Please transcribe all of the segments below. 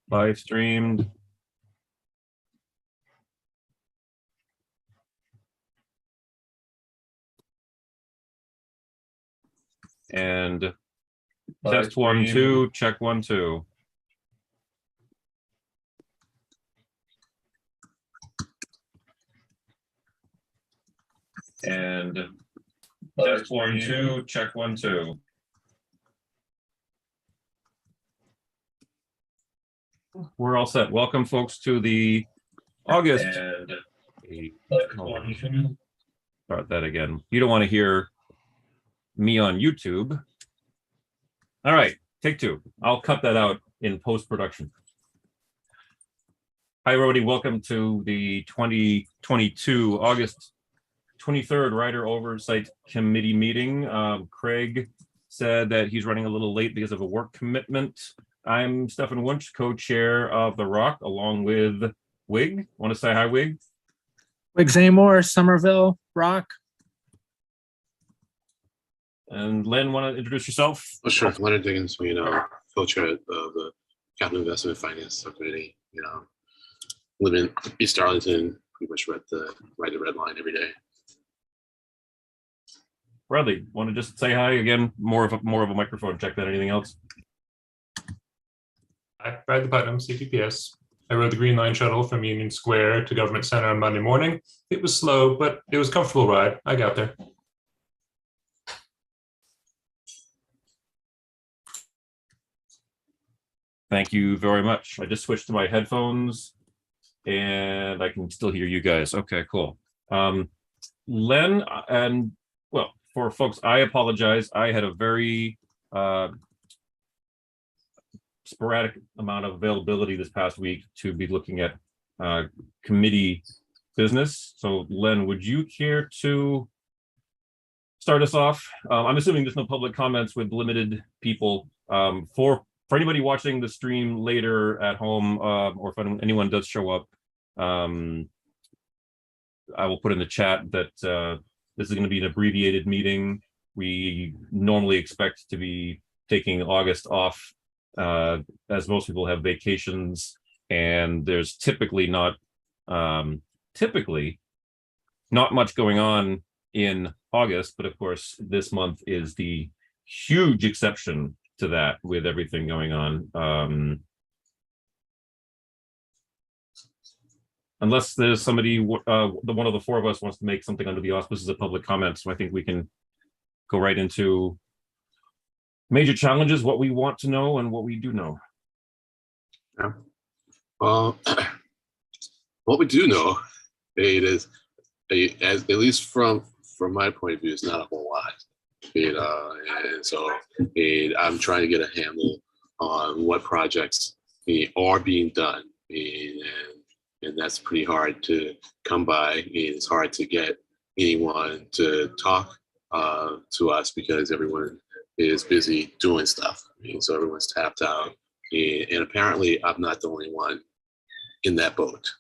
Live streamed. And test 1, 2, check 1, 2. And test 1, 2, check 1, 2. We're all set. Welcome, folks, to the August. Start that again. You don't want to hear me on YouTube. All right, take 2. I'll cut that out in post-production. Hi, everybody. Welcome to the 2022 August 23rd Rider Oversight Committee meeting. Craig said that he's running a little late because of a work commitment. I'm Stefan Wunsch, co-chair of the ROC, along with Wig. Want to say hi, Wig? Wig Zamor, Somerville, ROC. And Len, want to introduce yourself? Oh, sure. Leonard Diggins, co-chair of the Capital Investment Finance Subcommittee. Live in East Arlington, pretty much ride the red line every day. Bradley, want to just say hi again? More of a microphone check than anything else. Hi, Bradley Putnam, CPPS. I rode the Green Line shuttle from Union Square to Government Center on Monday morning. It was slow, but it was a comfortable ride. I got there. Thank you very much. I just switched to my headphones and I can still hear you guys. Okay, cool. Len, and well, for folks, I apologize. I had a very sporadic amount of availability this past week to be looking at committee business. So Len, would you care to start us off? I'm assuming there's no public comments with limited people. For anybody watching the stream later at home, or if anyone does show up, I will put in the chat that this is going to be an abbreviated meeting. We normally expect to be taking August off, as most people have vacations, and there's typically not much going on in August, but of course this month is the huge exception to that with everything going on. Unless there's somebody, one of the 4 of us wants to make something under the auspices of public comment, so I think we can go right into major challenges, what we want to know and what we do know. Yeah. Well, what we do know, it is, at least from my point of view, it's not a whole lot. And so I'm trying to get a handle on what projects are being done, and that's pretty hard to come by. It's hard to get anyone to talk to us because everyone is busy doing stuff. So everyone's tapped out, and apparently I'm not the only one in that boat.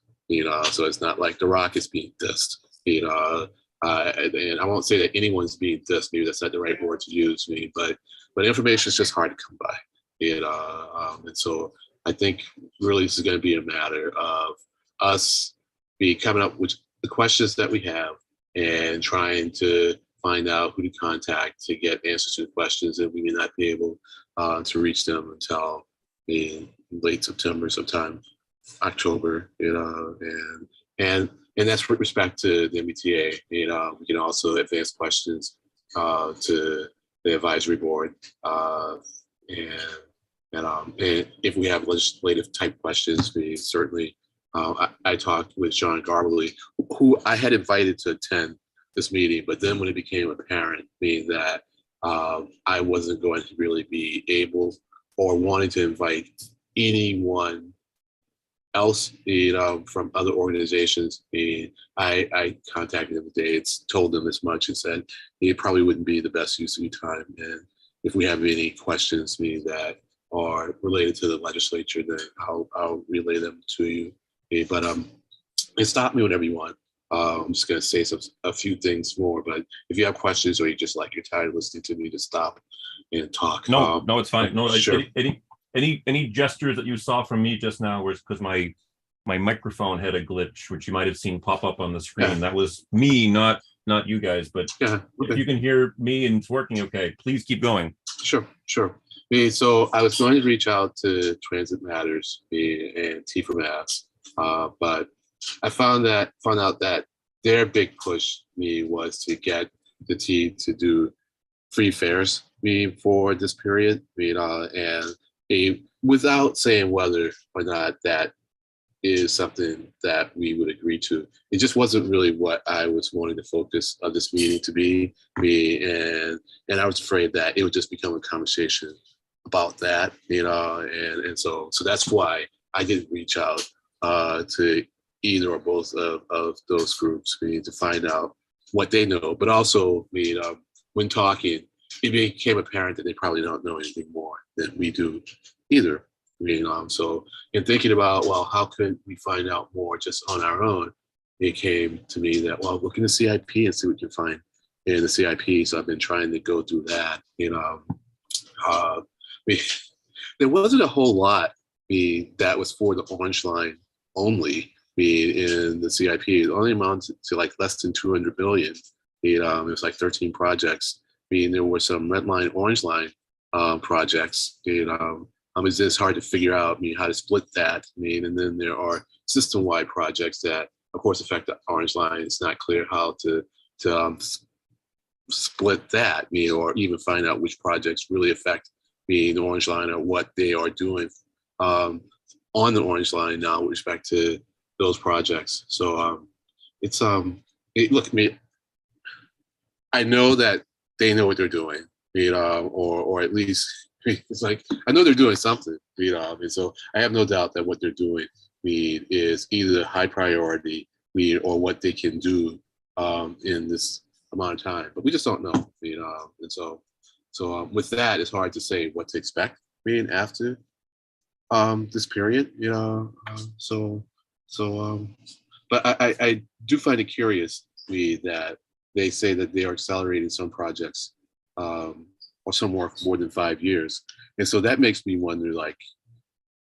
So it's not like the ROC is being dissed. And I won't say that anyone's being dissed. Maybe that's not the right word to use, but information is just hard to come by. And so I think really this is going to be a matter of us coming up with the questions that we have and trying to find out who to contact to get answers to the questions, and we may not be able to reach them until in late September, sometime October. And that's with respect to the MBTA. We can also advance questions to the advisory board, and if we have legislative type questions, we certainly. I talked with John Garbely, who I had invited to attend this meeting, but then when it became apparent that I wasn't going to really be able or wanting to invite anyone else from other organizations, I contacted them today. Told them as much and said it probably wouldn't be the best use of your time, and if we have any questions that are related to the legislature, then I'll relay them to you. But and stop me whenever you want. I'm just going to say a few things more, but if you have questions or you're tired of listening to me, just stop and talk. No, it's fine. No, sure. any gestures that you saw from me just now was because my microphone had a glitch, which you might have seen pop up on the screen. Yeah. That was me, not you guys. But Yeah. if Okay. you can hear me and it's working okay, please keep going. Sure. So I was going to reach out to Transit Matters and T for Mass, but I found out that their big push was to get the T to do free fares for this period, and without saying whether or not that is something that we would agree to. It just wasn't really what I was wanting the focus of this meeting to be, and I was afraid that it would just become a conversation about that, and so that's why I didn't reach out to either or both of those groups to find out what they know, but also when talking, it became apparent that they probably don't know anything more than we do either. So in thinking about, well, how could we find out more just on our own? It came to me that, well, look in the CIP and see what you can find in the CIP. So I've been trying to go through that. There wasn't a whole lot that was for the Orange Line only in the CIP. It only amounted to like less than 200 billion. It was like 13 projects. There were some Red Line, Orange Line projects. It's just hard to figure out how to split that. And then there are system-wide projects that, of course, affect the Orange Line. It's not clear how to split that, or even find out which projects really affect the Orange Line or what they are doing on the Orange Line now with respect to those projects. So look, I know that they know what they're doing, or at least it's like I know they're doing something, and so I have no doubt that what they're doing is either high priority or what they can do in this amount of time, but we just don't know, and so with that, it's hard to say what to expect after this period, but I do find it curious that they say that they are accelerating some projects or some work more than 5 years. And so that makes me wonder, like,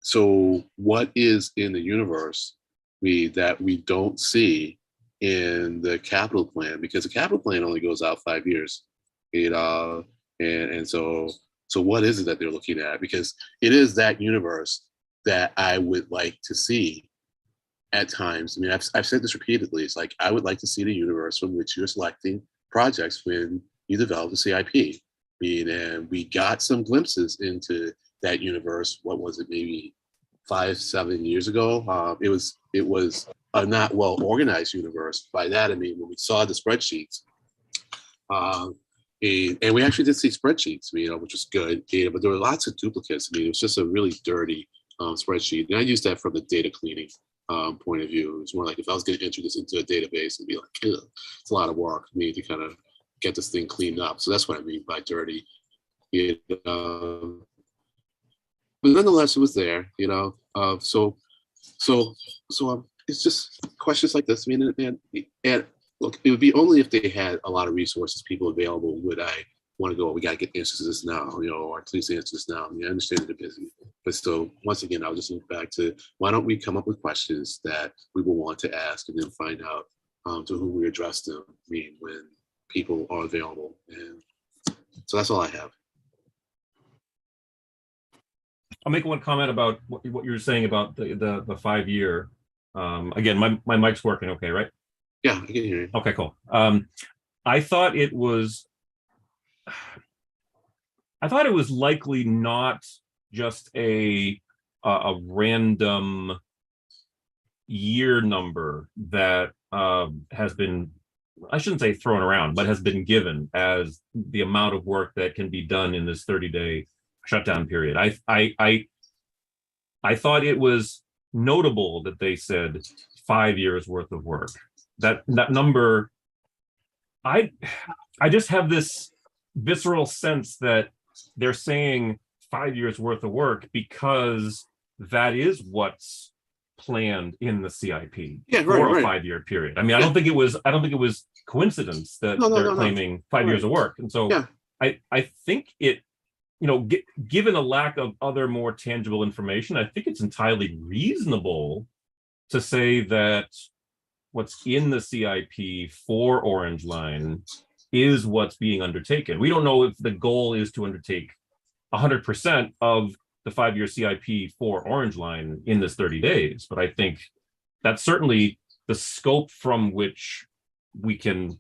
so what is in the universe that we don't see in the capital plan? Because the capital plan only goes out 5 years. And so what is it that they're looking at? Because it is that universe that I would like to see at times. I've said this repeatedly. It's like, I would like to see the universe from which you're selecting projects when you develop the CIP. And we got some glimpses into that universe. What was it, maybe 5-7 years ago? It was a not well organized universe. By that I mean when we saw the spreadsheets, and we actually did see spreadsheets, which was good. But there were lots of duplicates. It was just a really dirty spreadsheet, and I used that from the data cleaning point of view. It was more like if I was going to enter this into a database, it'd be like, it's a lot of work for me to kind of get this thing cleaned up. So that's what I mean by dirty. But nonetheless, it was there. So it's just questions like this. And look, it would be only if they had a lot of resources, people available, would I want to go, we got to get answers to this now, or please answer this now. I understand that they're busy. But still, once again, I'll just look back to, why don't we come up with questions that we will want to ask and then find out to whom we address them when people are available. And so that's all I have. I'll make one comment about what you were saying about the 5 year. Again, my mic's working okay, right? Yeah, I can hear you. Okay, cool. I thought it was likely not just a random year number that has been, I shouldn't say thrown around, but has been given as the amount of work that can be done in this 30-day shutdown period. I thought it was notable that they said 5 years worth of work. That number, I just have this visceral sense that they're saying 5 years worth of work because that is what's planned in the CIP for a 5 year period. I don't think it was coincidence that they're claiming 5 years of work. And so I think it given a lack of other more tangible information, I think it's entirely reasonable to say that what's in the CIP for Orange Line is what's being undertaken. We don't know if the goal is to undertake 100% of the 5-year CIP for Orange Line in this 30 days, but I think that's certainly the scope from which we can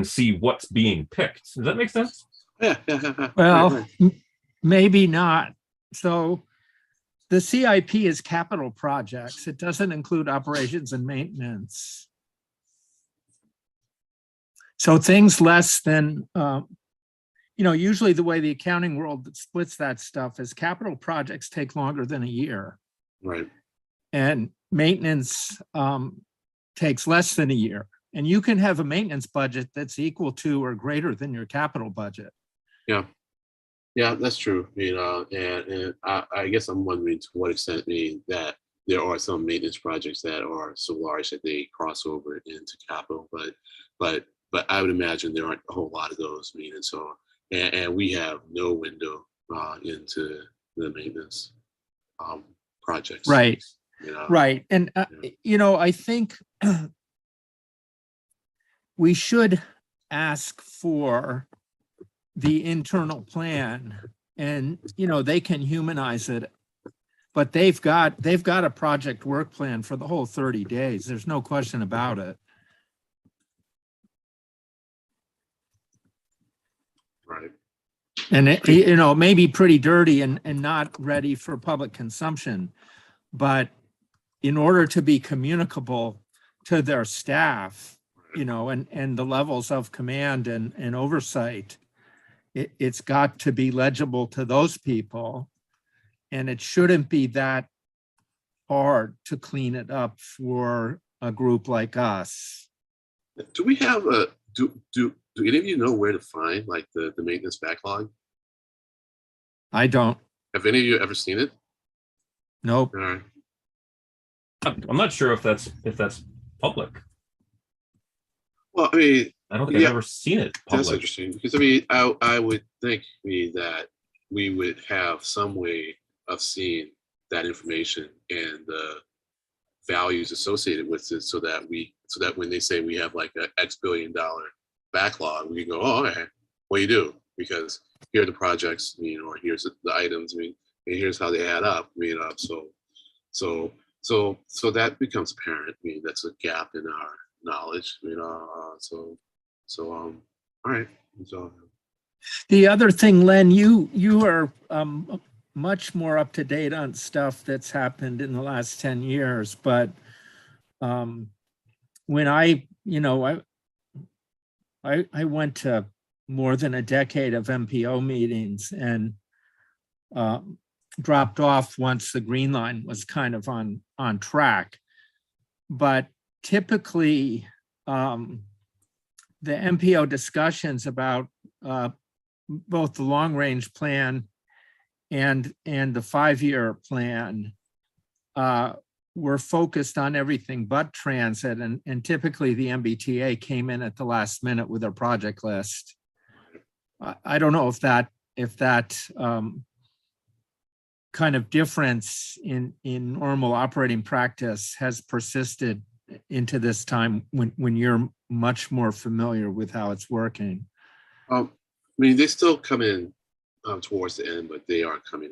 see what's being picked. Does that make sense? Yeah. Well, Right. maybe not. So the CIP is capital projects. It doesn't include operations and maintenance. So things less than, usually the way the accounting world splits that stuff is capital projects take longer than a year. Right. And maintenance takes less than a year. And you can have a maintenance budget that's equal to or greater than your capital budget. Yeah, that's true. And I guess I'm wondering to what extent that there are some maintenance projects that are so large that they cross over into capital, but I would imagine there aren't a whole lot of those. And we have no window into the maintenance projects. Right. Right. And, Yeah. I think we should ask for the internal plan and, they can humanize it, but they've got a project work plan for the whole 30 days. There's no question about it. Right. And it may be pretty dirty and not ready for public consumption, but in order to be communicable to their staff, and the levels of command and oversight, it's got to be legible to those people. And it shouldn't be that hard to clean it up for a group like us. Do we have do any of you know where to find like the maintenance backlog? I don't. Have any of you ever seen it? Nope. All right. I'm not sure if that's public. Well, I mean, I don't think Yeah. I've ever seen it that's public. interesting because I would think that we would have some way of seeing that information and the values associated with it, so that when they say we have like an X billion-dollar backlog, we can go, oh, okay, what do you do? Because here are the projects, or here's the items, and here's how they add up. So that becomes apparent. That's a gap in our knowledge. All right. So The other thing, Len, you are much more up to date on stuff that's happened in the last 10 years. But when I went to more than a decade of MPO meetings and dropped off once the Green Line was kind of on track. But typically, the MPO discussions about both the long range plan and the 5-year plan were focused on everything but transit, and typically the MBTA came in at the last minute with their project list. I don't know if that kind of difference in normal operating practice has persisted into this time when you're much more familiar with how it's working. they still come in towards the end, but they are coming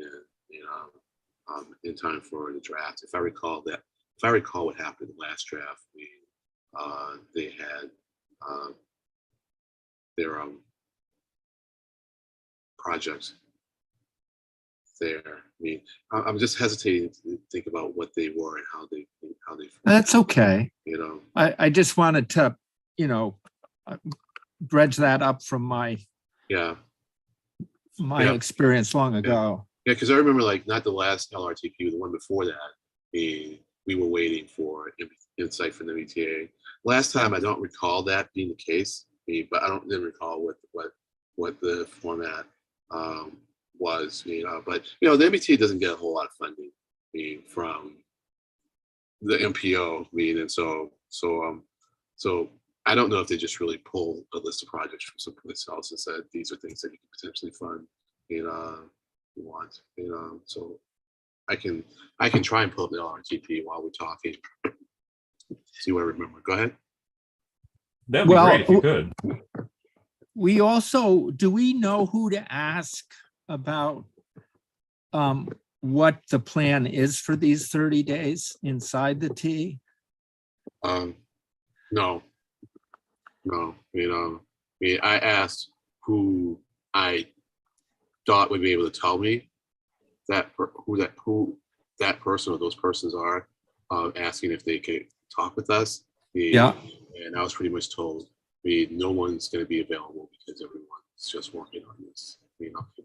in time for the draft. If I recall what happened in the last draft, they had their projects there. I'm just hesitating to think about what they were and how they. That's okay. You I just wanted to, dredge that up from my Yeah. experience long ago. Yeah, because I remember not the last LRTP, the one before that, we were waiting for insight from the MBTA. Last time, I don't recall that being the case, but I didn't recall what the format was. But the MBTA doesn't get a whole lot of funding from the MPO. And so I don't know if they just really pulled a list of projects from someplace else and said these are things that you can potentially fund you want, so I can try and pull up the LRTP while we're talking. See what I remember. Go ahead. That'd be Well, great if you could. We also, do we know who to ask about what the plan is for these 30 days inside the T? No, I asked who I thought would be able to tell me who that person or those persons are, asking if they could talk with us. Yeah. And I was pretty much told, no one's going to be available because everyone's just working on this.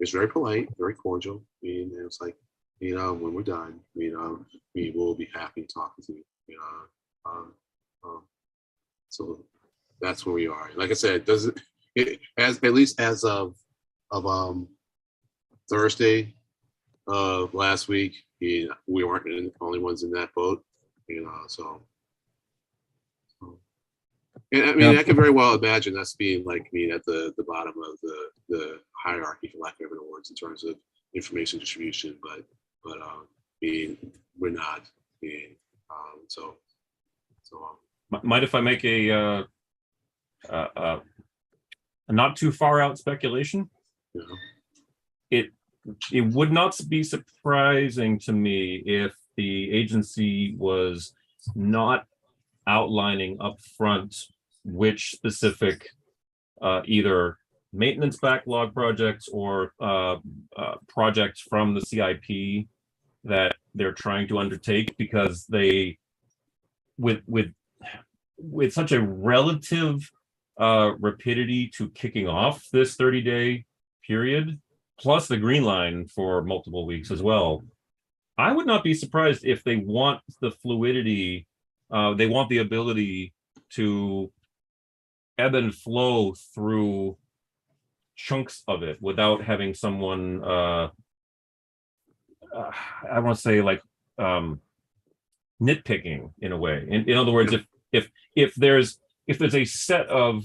It's very polite, very cordial. And it's like, when we're done, we will be happy to talk with you. So that's where we are. Like I said, at least as of Thursday of last week, we weren't the only ones in that boat. So. And I mean, I can very well imagine us being like at the bottom of the hierarchy, for lack of better words, in terms of information distribution. But we're not. Mind if I make a not too far out speculation? It would not be surprising to me if the agency was not outlining up front which specific either maintenance backlog projects or projects from the CIP that they're trying to undertake, because they with such a relative rapidity to kicking off this 30-day period, plus the green line for multiple weeks as well, I would not be surprised if they want the fluidity, they want the ability to ebb and flow through chunks of it without having someone I want to say like nitpicking in a way. In other words, if there's a set of,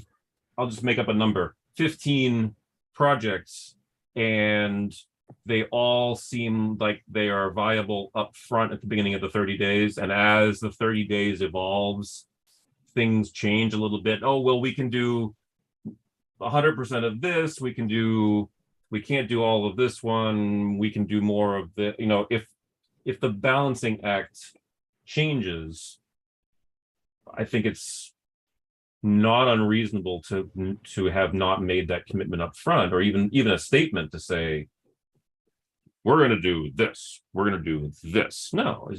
I'll just make up a number, 15 projects, and they all seem like they are viable up front at the beginning of the 30 days, and as the 30 days evolves, things change a little bit. Oh, well, we can do 100% of this. We can't do all of this one. We can do more of the, if the balancing act changes, I think it's not unreasonable to have not made that commitment up front, or even a statement to say, we're going to do this, we're going to do this. No,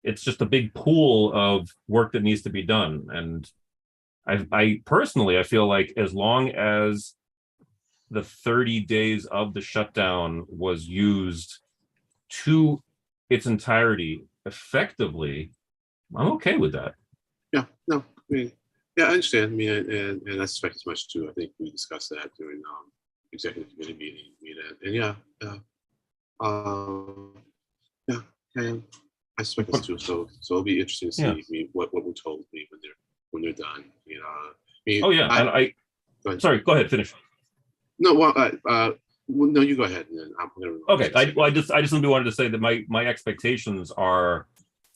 it's just a big pool of work that needs to be done. And I personally, I feel like as long as the 30 days of the shutdown was used to its entirety effectively, I'm okay with that. Yeah, no, I understand. And I suspect as much too. I think we discussed that during executive committee meeting. And I suspect this too. So it'll be interesting to see what we're told when they're done. Sorry, go ahead, finish. No, no, you go ahead. And then I'm gonna. Okay, I just simply wanted to say that my expectations are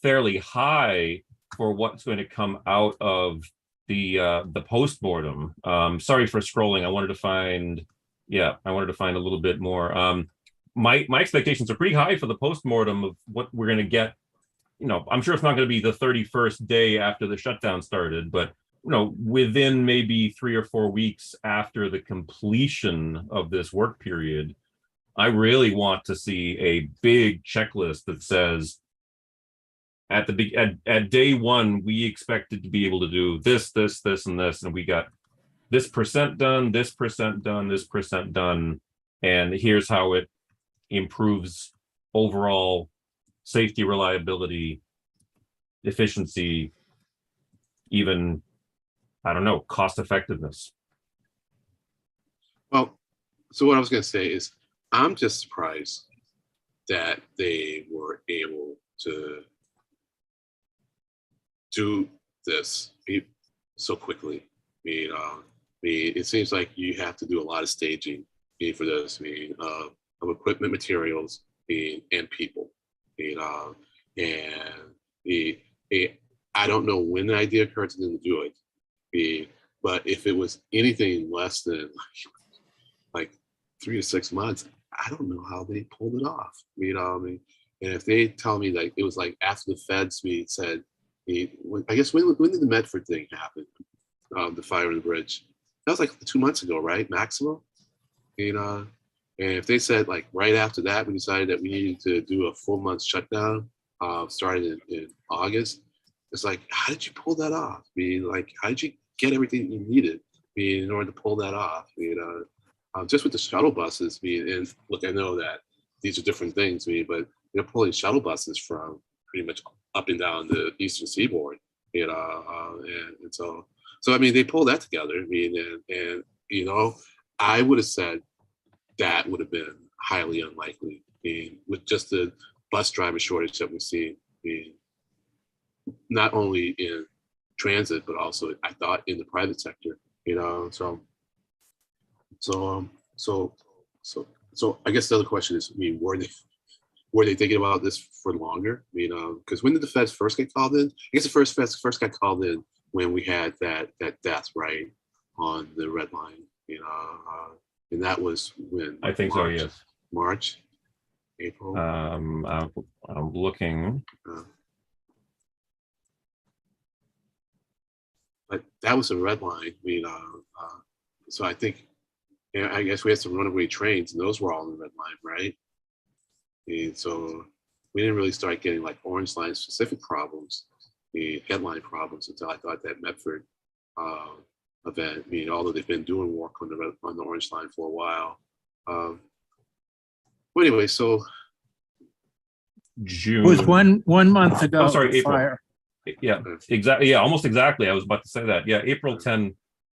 fairly high for what's going to come out of the postmortem. Sorry for scrolling. I wanted to find a little bit more. My expectations are pretty high for the postmortem of what we're going to get. I'm sure it's not going to be the 31st day after the shutdown started, but within maybe 3 or 4 weeks after the completion of this work period, I really want to see a big checklist that says, at day one, we expected to be able to do this, this, this, and this, and we got this percent done, this percent done, this percent done, and here's how it improves overall safety, reliability, efficiency, even, I don't know, cost effectiveness. Well, so what I was going to say is, I'm just surprised that they were able to do this so quickly. It seems like you have to do a lot of staging for this, of equipment, materials, and people. And I don't know when the idea occurred to them to do it, but if it was anything less than like 3 to 6 months, I don't know how they pulled it off. And if they tell me like it was like after the feds said, I guess when did the Medford thing happen? The fire on the bridge. That was like 2 months ago, right? Maximum. And if they said like right after that, we decided that we needed to do a 4 month shutdown, starting in August. It's like, how did you pull that off? Like, how did you get everything you needed in order to pull that off? Just with the shuttle buses, and look, I know that these are different things, but they're pulling shuttle buses from pretty much up and down the eastern seaboard, and so I mean they pulled that together. And I would have said that would have been highly unlikely, with just the bus driver shortage that we're seeing, not only in transit but also I thought in the private sector, So I guess the other question is, were they thinking about this for longer? Because when did the feds first get called in? I guess the feds first got called in when we had that death right on the red line, and that was when I think so. Yes. March, April. I'm looking. But that was a red line. So I think. Yeah, I guess we had some runaway trains, and those were all in the red line, right? And so we didn't really start getting like orange line specific problems, the headline problems, until I thought that Medford event. Although they've been doing work on the orange line for a while. Well, anyway, so June. It was one month ago. Oh, sorry, the April. fire. Yeah, exactly. Yeah, almost exactly. I was about to say that. Yeah, April 10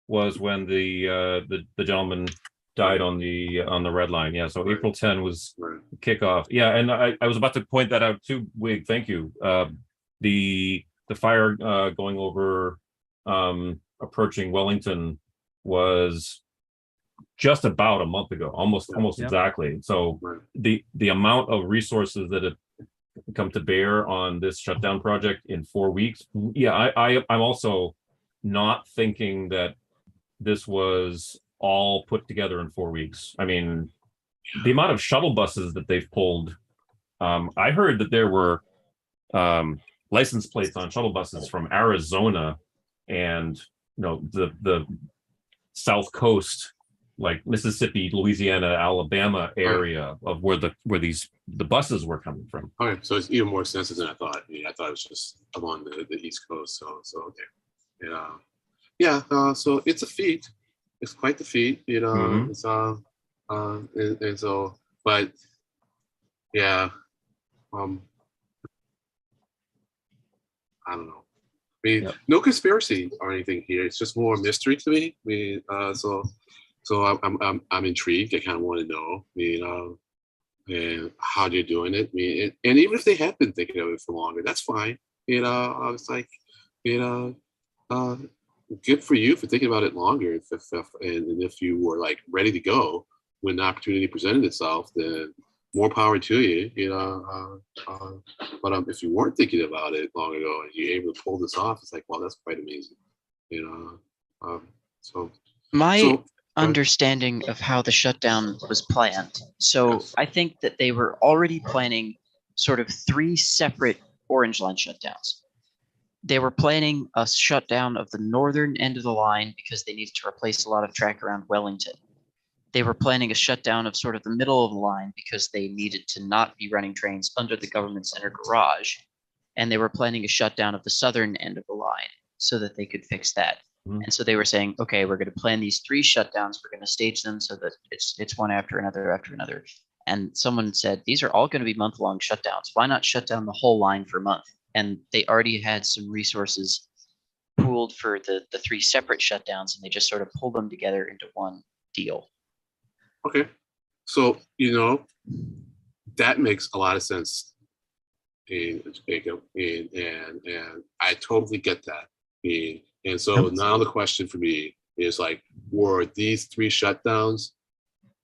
was when the gentleman died on the red line. Yeah, so Right. April 10 was right. kickoff. Yeah, and I was about to point that out too, Wig. Thank you. The fire going over approaching Wellington was just about a month ago, almost Yep. exactly. So Right. the amount of resources that have come to bear on this shutdown project in 4 weeks. Yeah, I'm also not thinking that this was all put together in 4 weeks. I mean, the amount of shuttle buses that they've pulled. I heard that there were license plates on shuttle buses from Arizona and the South Coast, like Mississippi, Louisiana, Alabama area of where the buses were coming from. Okay, so it's even more extensive than I thought. I thought it was just along the East Coast. So okay, yeah. So it's a feat. It's quite the feat. Mhm. It's and so, but yeah, I don't know. Yep. No conspiracy or anything here. It's just more mystery to me. So I'm intrigued. I kind of want to know, and how they're doing it. And even if they had been thinking of it for longer, that's fine. I was like, good for you for thinking about it longer. And if you were like ready to go when the opportunity presented itself, then more power to you. But if you weren't thinking about it long ago and you're able to pull this off, it's like, wow, that's quite amazing. My understanding of how the shutdown was planned. So Yes. I think that they were already planning sort of 3 separate orange line shutdowns. They were planning a shutdown of the northern end of the line because they needed to replace a lot of track around Wellington. They were planning a shutdown of sort of the middle of the line because they needed to not be running trains under the government center garage. And they were planning a shutdown of the southern end of the line so that they could fix that. Mhm. And so they were saying, okay, we're going to plan these 3 shutdowns. We're going to stage them so that it's one after another after another. And someone said, these are all going to be month-long shutdowns. Why not shut down the whole line for a month? And they already had some resources pooled for the 3 separate shutdowns, and they just sort of pulled them together into one deal. Okay, so that makes a lot of sense, Jacob, and I totally get that. And so now the question for me is like, were these 3 shutdowns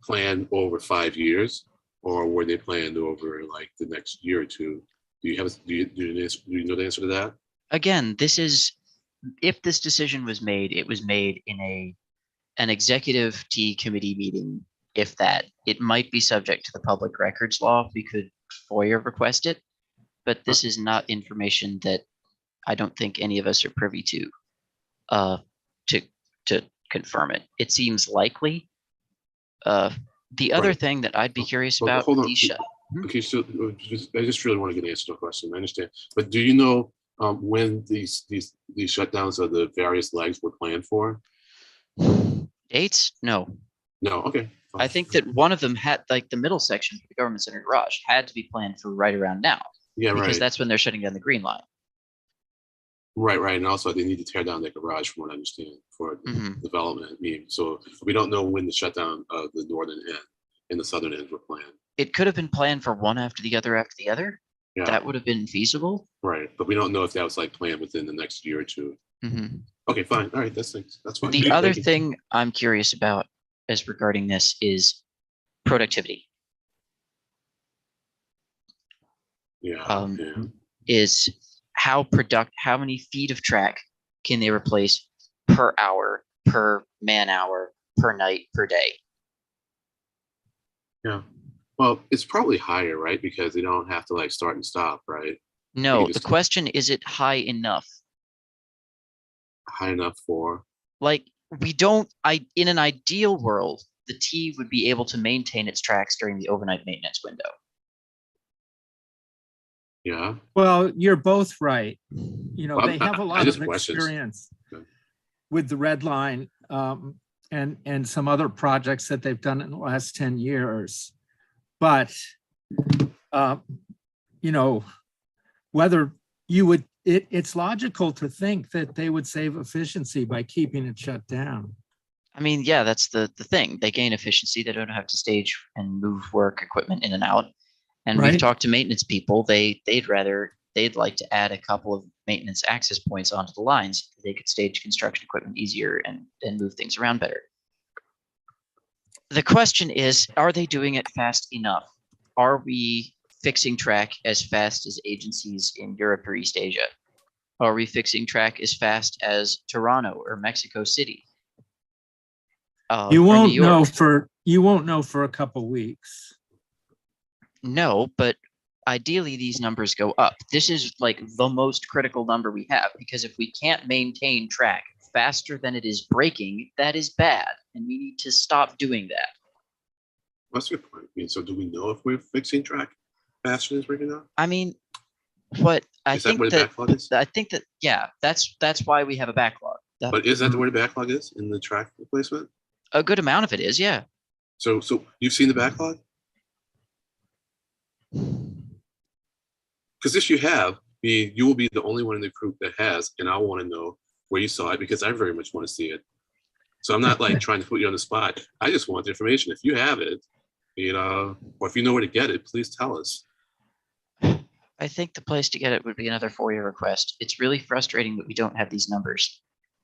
planned over 5 years, or were they planned over like the next year or two? Do you have, do you know the answer to that? Again, this is, if this decision was made, it was made in an executive T committee meeting. If that, it might be subject to the public records law. We could FOIA request it, but this is not information that I don't think any of us are privy to to confirm it. It seems likely. The other Right. thing that I'd be curious Well, about, hold on. these shut. Okay, so I just really want to get an answer to the question. I understand, but do you know when these shutdowns of the various legs were planned for? Dates? No. No. Okay. I fine. think that one of them had, like the middle section for the government center garage had to be planned for right around now, Yeah. because Right. that's when they're shutting down the green line. Right. Right. And also, they need to tear down the garage, from what I understand, for Mhm. development. I mean, so we don't know when the shutdown of the northern end and the southern ends were planned. It could have been planned for one after the other after the other. Yeah. That would have been feasible. Right. But we don't know if that was like planned within the next year or two. Mhm. Okay. Fine. All right. That's fine. The Thank other you. thing I'm curious about as regarding this is productivity. Yeah. Um, Yeah. Is how many feet of track can they replace per hour, per man hour, per night, per day? Yeah. Well, it's probably higher, right? Because they don't have to like start and stop, right? No, the just- question, is it high enough? High enough for. Like, in an ideal world, the T would be able to maintain its tracks during the overnight maintenance window. Yeah. Well, you're both right. You know, Well, they have a lot just of questions. experience Okay. with the red line and some other projects that they've done in the last 10 years. But, you know, whether you would, it's logical to think that they would save efficiency by keeping it shut down. I mean, yeah, that's the thing. They gain efficiency. They don't have to stage and move work equipment in and out. And we've Right. talked to maintenance people. They'd like to add a couple of maintenance access points onto the lines. They could stage construction equipment easier and move things around better. The question is, are they doing it fast enough? Are we fixing track as fast as agencies in Europe or East Asia? Are we fixing track as fast as Toronto or Mexico City? You or New won't know York? for a couple weeks. No, but ideally these numbers go up. This is like the most critical number we have, because if we can't maintain track faster than it is breaking, that is bad, and we need to stop doing that. What's your point? I mean, so do we know if we're fixing track faster than it's breaking down? I mean, what I Is that think where the that backlog is? I think that yeah, that's why we have a backlog. But is that where the backlog is in the track replacement? A good amount of it is, yeah. So you've seen the backlog? Because if you have, you will be the only one in the group that has, and I want to know where you saw it, because I very much want to see it. So I'm not like trying to put you on the spot. I just want the information. If you have it, or if you know where to get it, please tell us. I think the place to get it would be another FOIA request. It's really frustrating that we don't have these numbers.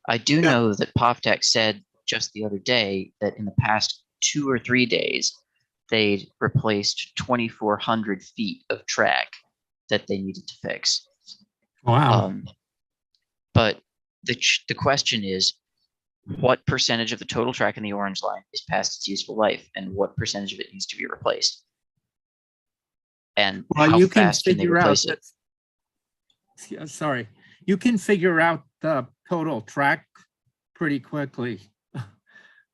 I do Yeah. know that PopTech said just the other day that in the past 2 or 3 days, they'd replaced 2,400 feet of track that they needed to fix. Wow. But the question is, what percentage of the total track in the orange line is past its useful life, and what percentage of it needs to be replaced? And Well, how you can fast can they figure out replace it? that. Sorry, you can figure out the total track pretty quickly,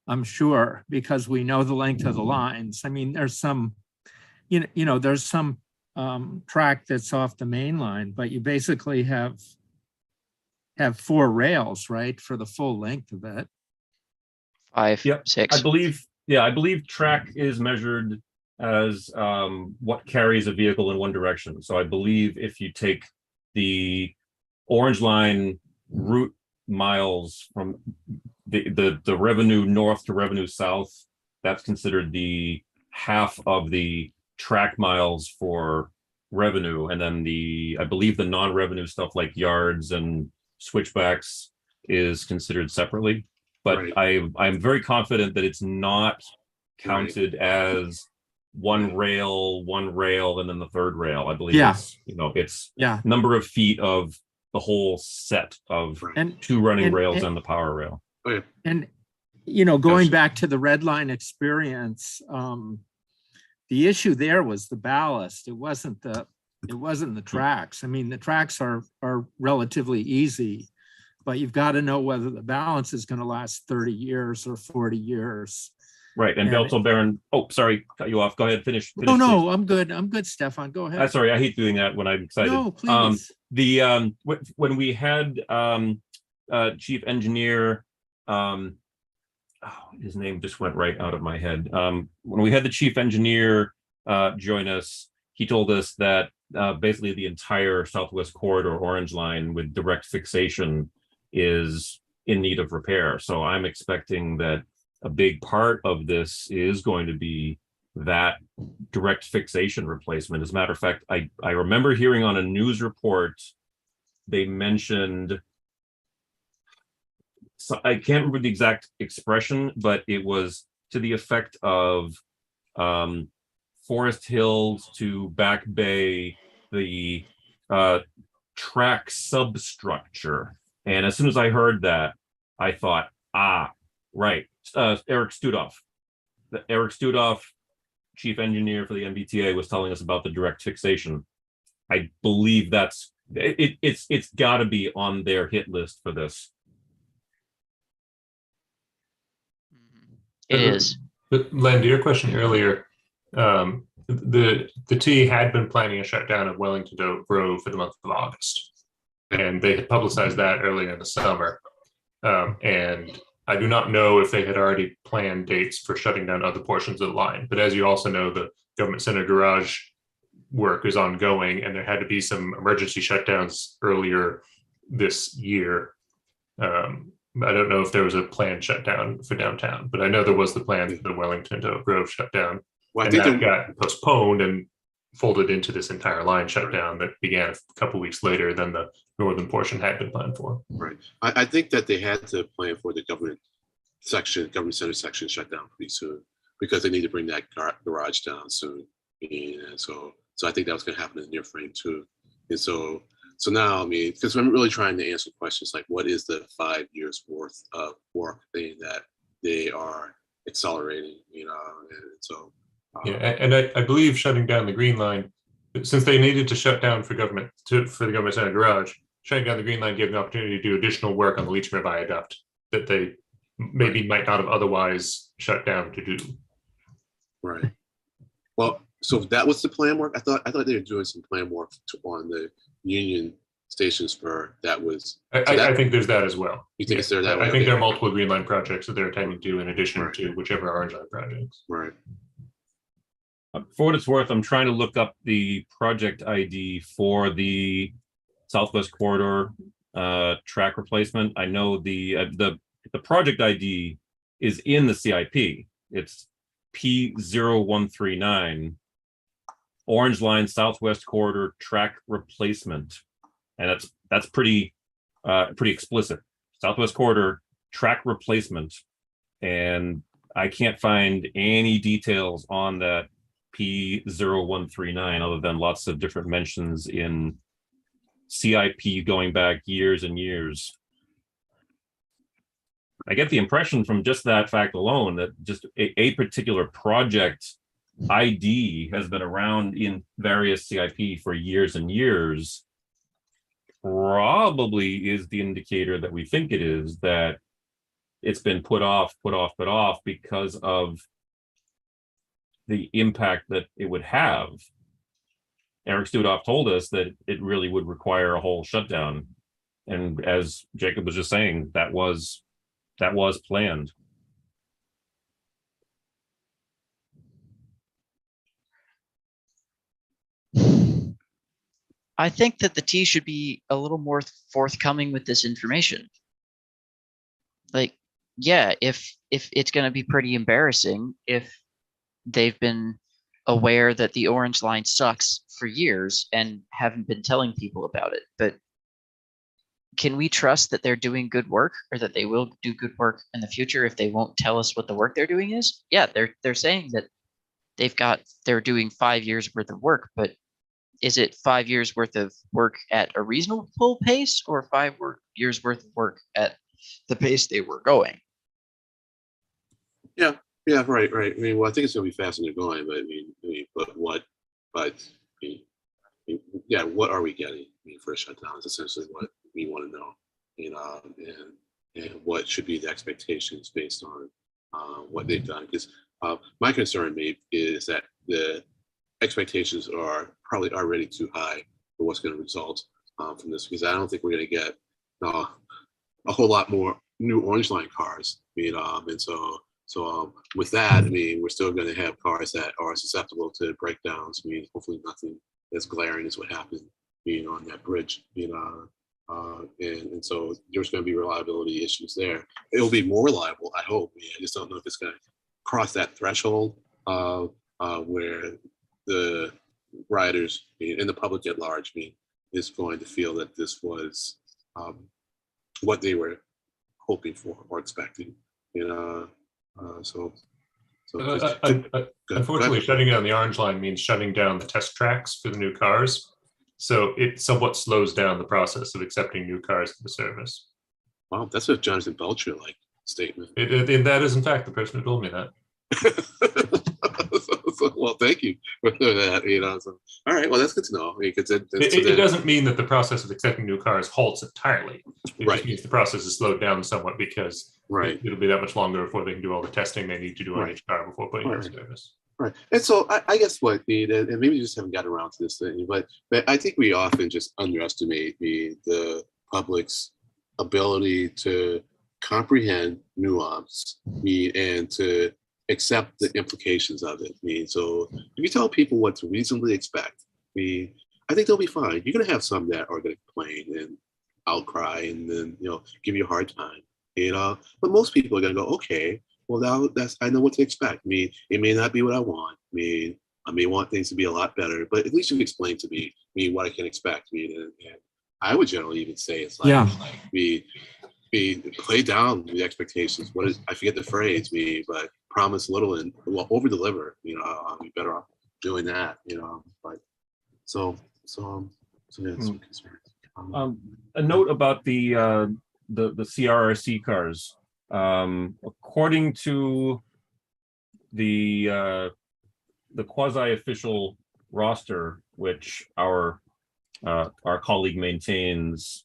I'm sure, because we know the length of the lines. I mean, there's some, there's some track that's off the main line, but you basically have 4 rails, right, for the full length of it. 5, Yep. 6. I believe track is measured as what carries a vehicle in one direction. So I believe if you take the orange line route miles from the revenue north to revenue south, that's considered the half of the track miles for revenue. And then I believe the non-revenue stuff like yards and switchbacks is considered separately. But Right. I'm very confident that it's not counted as one rail, and then the third rail. I believe Yeah. it's, it's Yeah. number of feet of the whole set of Right. And, two running and- rails and- and the power rail. Okay. and, going Gotcha. back to the red line experience, the issue there was the ballast. It wasn't the tracks. I mean, the tracks are relatively easy, but you've got to know whether the balance is going to last 30 years or 40 years. Right. And And- Belto Baron, sorry, cut you off. Go ahead, finish. No, please. I'm good. I'm good, Stefan. Go ahead. Sorry, I hate doing that when I'm excited. No, please. When we had chief engineer, his name just went right out of my head. When we had the chief engineer join us, he told us that basically the entire Southwest Corridor Orange Line with direct fixation is in need of repair. So I'm expecting that a big part of this is going to be that direct fixation replacement. As a matter of fact, I remember hearing on a news report, they mentioned, so I can't remember the exact expression, but it was to the effect of Forest Hills to Back Bay, the track substructure. And as soon as I heard that, I thought, right, Eric Studoff. Eric Studoff, chief engineer for the MBTA, was telling us about the direct fixation. I believe it's got to be on their hit list for this. It is. But Len, to your question earlier, the T had been planning a shutdown of Wellington Grove for the month of August, and they had publicized that earlier in the summer. And I do not know if they had already planned dates for shutting down other portions of the line. But as you also know, the government center garage work is ongoing, and there had to be some emergency shutdowns earlier this year. I don't know if there was a planned shutdown for downtown, but I know there was the plan for the Wellington to Grove shutdown. Well, I And think that got postponed and folded into this entire line shutdown that began a couple weeks later than the northern portion had been planned for. right. I think that they had to plan for the government center section shut down pretty soon because they need to bring that garage down soon. And so I think that was going to happen in the near frame too. And so now, I mean, because I'm really trying to answer questions like what is the 5 years worth of work thing that they are accelerating, and so. Yeah, and I believe shutting down the Green Line, since they needed to shut down for the government center garage, shutting down the Green Line gave an opportunity to do additional work on the Leechmere Viaduct that they maybe might not have otherwise shut down to do. Right. Well, so that was the plan work. I thought they were doing some plan work on the Union Station spur. That was. I think there's that as well. You think it's there that way? I think Okay. there are multiple Green Line projects that they're attending to in addition Right. to whichever Orange Line projects. Right. For what it's worth, I'm trying to look up the project ID for the Southwest Corridor track replacement. I know the project ID is in the CIP. It's P0139, Orange Line Southwest Corridor track replacement, and that's pretty explicit. Southwest Corridor track replacement, and I can't find any details on that P0139 other than lots of different mentions in CIP going back years and years. I get the impression from just that fact alone that just a particular project ID has been around in various CIP for years and years. Probably is the indicator that we think it is, that it's been put off because of the impact that it would have. Eric Studoff told us that it really would require a whole shutdown. And as Jacob was just saying, that was planned. I think that the T should be a little more forthcoming with this information. Like, yeah, if it's going to be pretty embarrassing if they've been aware that the Orange Line sucks for years and haven't been telling people about it. But can we trust that they're doing good work, or that they will do good work in the future if they won't tell us what the work they're doing is? Yeah, they're saying that they're doing 5 years worth of work, but is it 5 years worth of work at a reasonable pace, or 5 years worth of work at the pace they were going? Yeah, right. I mean, well, I think it's gonna be faster than going, but but yeah, what are we getting? I mean, for a shutdown is essentially what we want to know, and what should be the expectations based on what they've done. Because my concern is that the expectations are probably already too high for what's going to result from this. Because I don't think we're going to get a whole lot more new Orange Line cars. I mean, and so with that, I mean, we're still going to have cars that are susceptible to breakdowns. I mean, hopefully nothing as glaring as what happened, on that bridge, and so there's going to be reliability issues there. It'll be more reliable, I hope. I just don't know if it's going to cross that threshold where the riders and the public at large is going to feel that this was what they were hoping for or expecting. Unfortunately, shutting down the Orange Line means shutting down the test tracks for the new cars. So it somewhat slows down the process of accepting new cars to the service. Wow, that's a Jonathan Belcher like statement. That is, in fact, the person who told me that. Well, thank you for that. So, all right, well, that's good to know. It doesn't mean that the process of accepting new cars halts entirely. It just means the process is slowed down somewhat, because it'll be that much longer before they can do all the testing they need to do on each car before putting it in service. Right. And so I guess and maybe we just haven't gotten around to this thing, but I think we often just underestimate the public's ability to comprehend nuance, and to accept the implications of it. So if you tell people what to reasonably expect, I think they'll be fine. You're going to have some that are going to complain and outcry and then give you a hard time. But most people are going to go, okay, well, now I know what to expect. It may not be what I want. I may want things to be a lot better, but at least you explain to me what I can expect. And I would generally even say it's like, play down the expectations. I forget the phrase, but promise little and over deliver. I'll be better off doing that. But so that's some concerns. A note about the CRRC cars. According to the quasi-official roster, which our colleague maintains,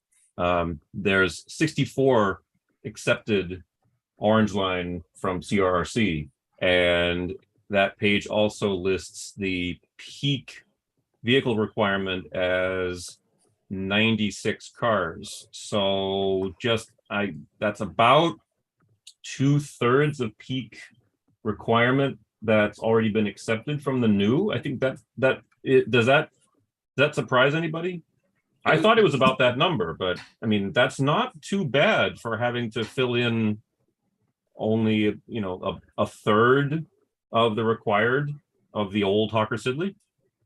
there's 64 accepted Orange Line from CRRC, and that page also lists the peak vehicle requirement as 96 cars. So that's about 2/3 of peak requirement that's already been accepted from the new. I think does that surprise anybody? I thought it was about that number, but I mean, that's not too bad for having to fill in only a third of the required of the old Hawker Siddeley.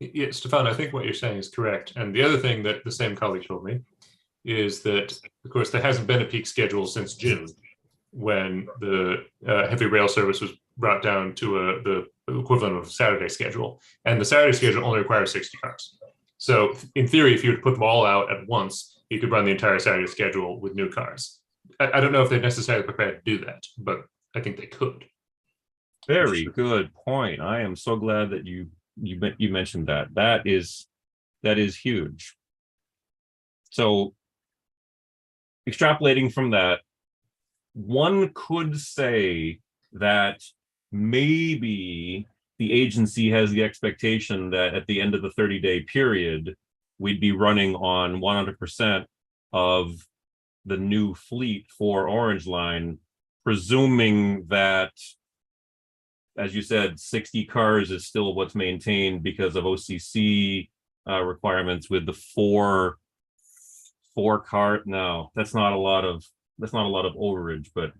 Yeah, Stefan, I think what you're saying is correct. And the other thing that the same colleague told me is that, of course, there hasn't been a peak schedule since June, when the heavy rail service was brought down to the equivalent of Saturday schedule. And the Saturday schedule only requires 60 cars. So in theory, if you were to put them all out at once, you could run the entire Saturday schedule with new cars. I don't know if they're necessarily prepared to do that, but I think they could. Very good point. I am so glad that you mentioned that. That is huge. So extrapolating from that, one could say that maybe the agency has the expectation that at the end of the 30-day period, we'd be running on 100% of the new fleet for Orange Line, presuming that, as you said, 60 cars is still what's maintained because of OCC requirements with the four car. No, that's not a lot of overage, but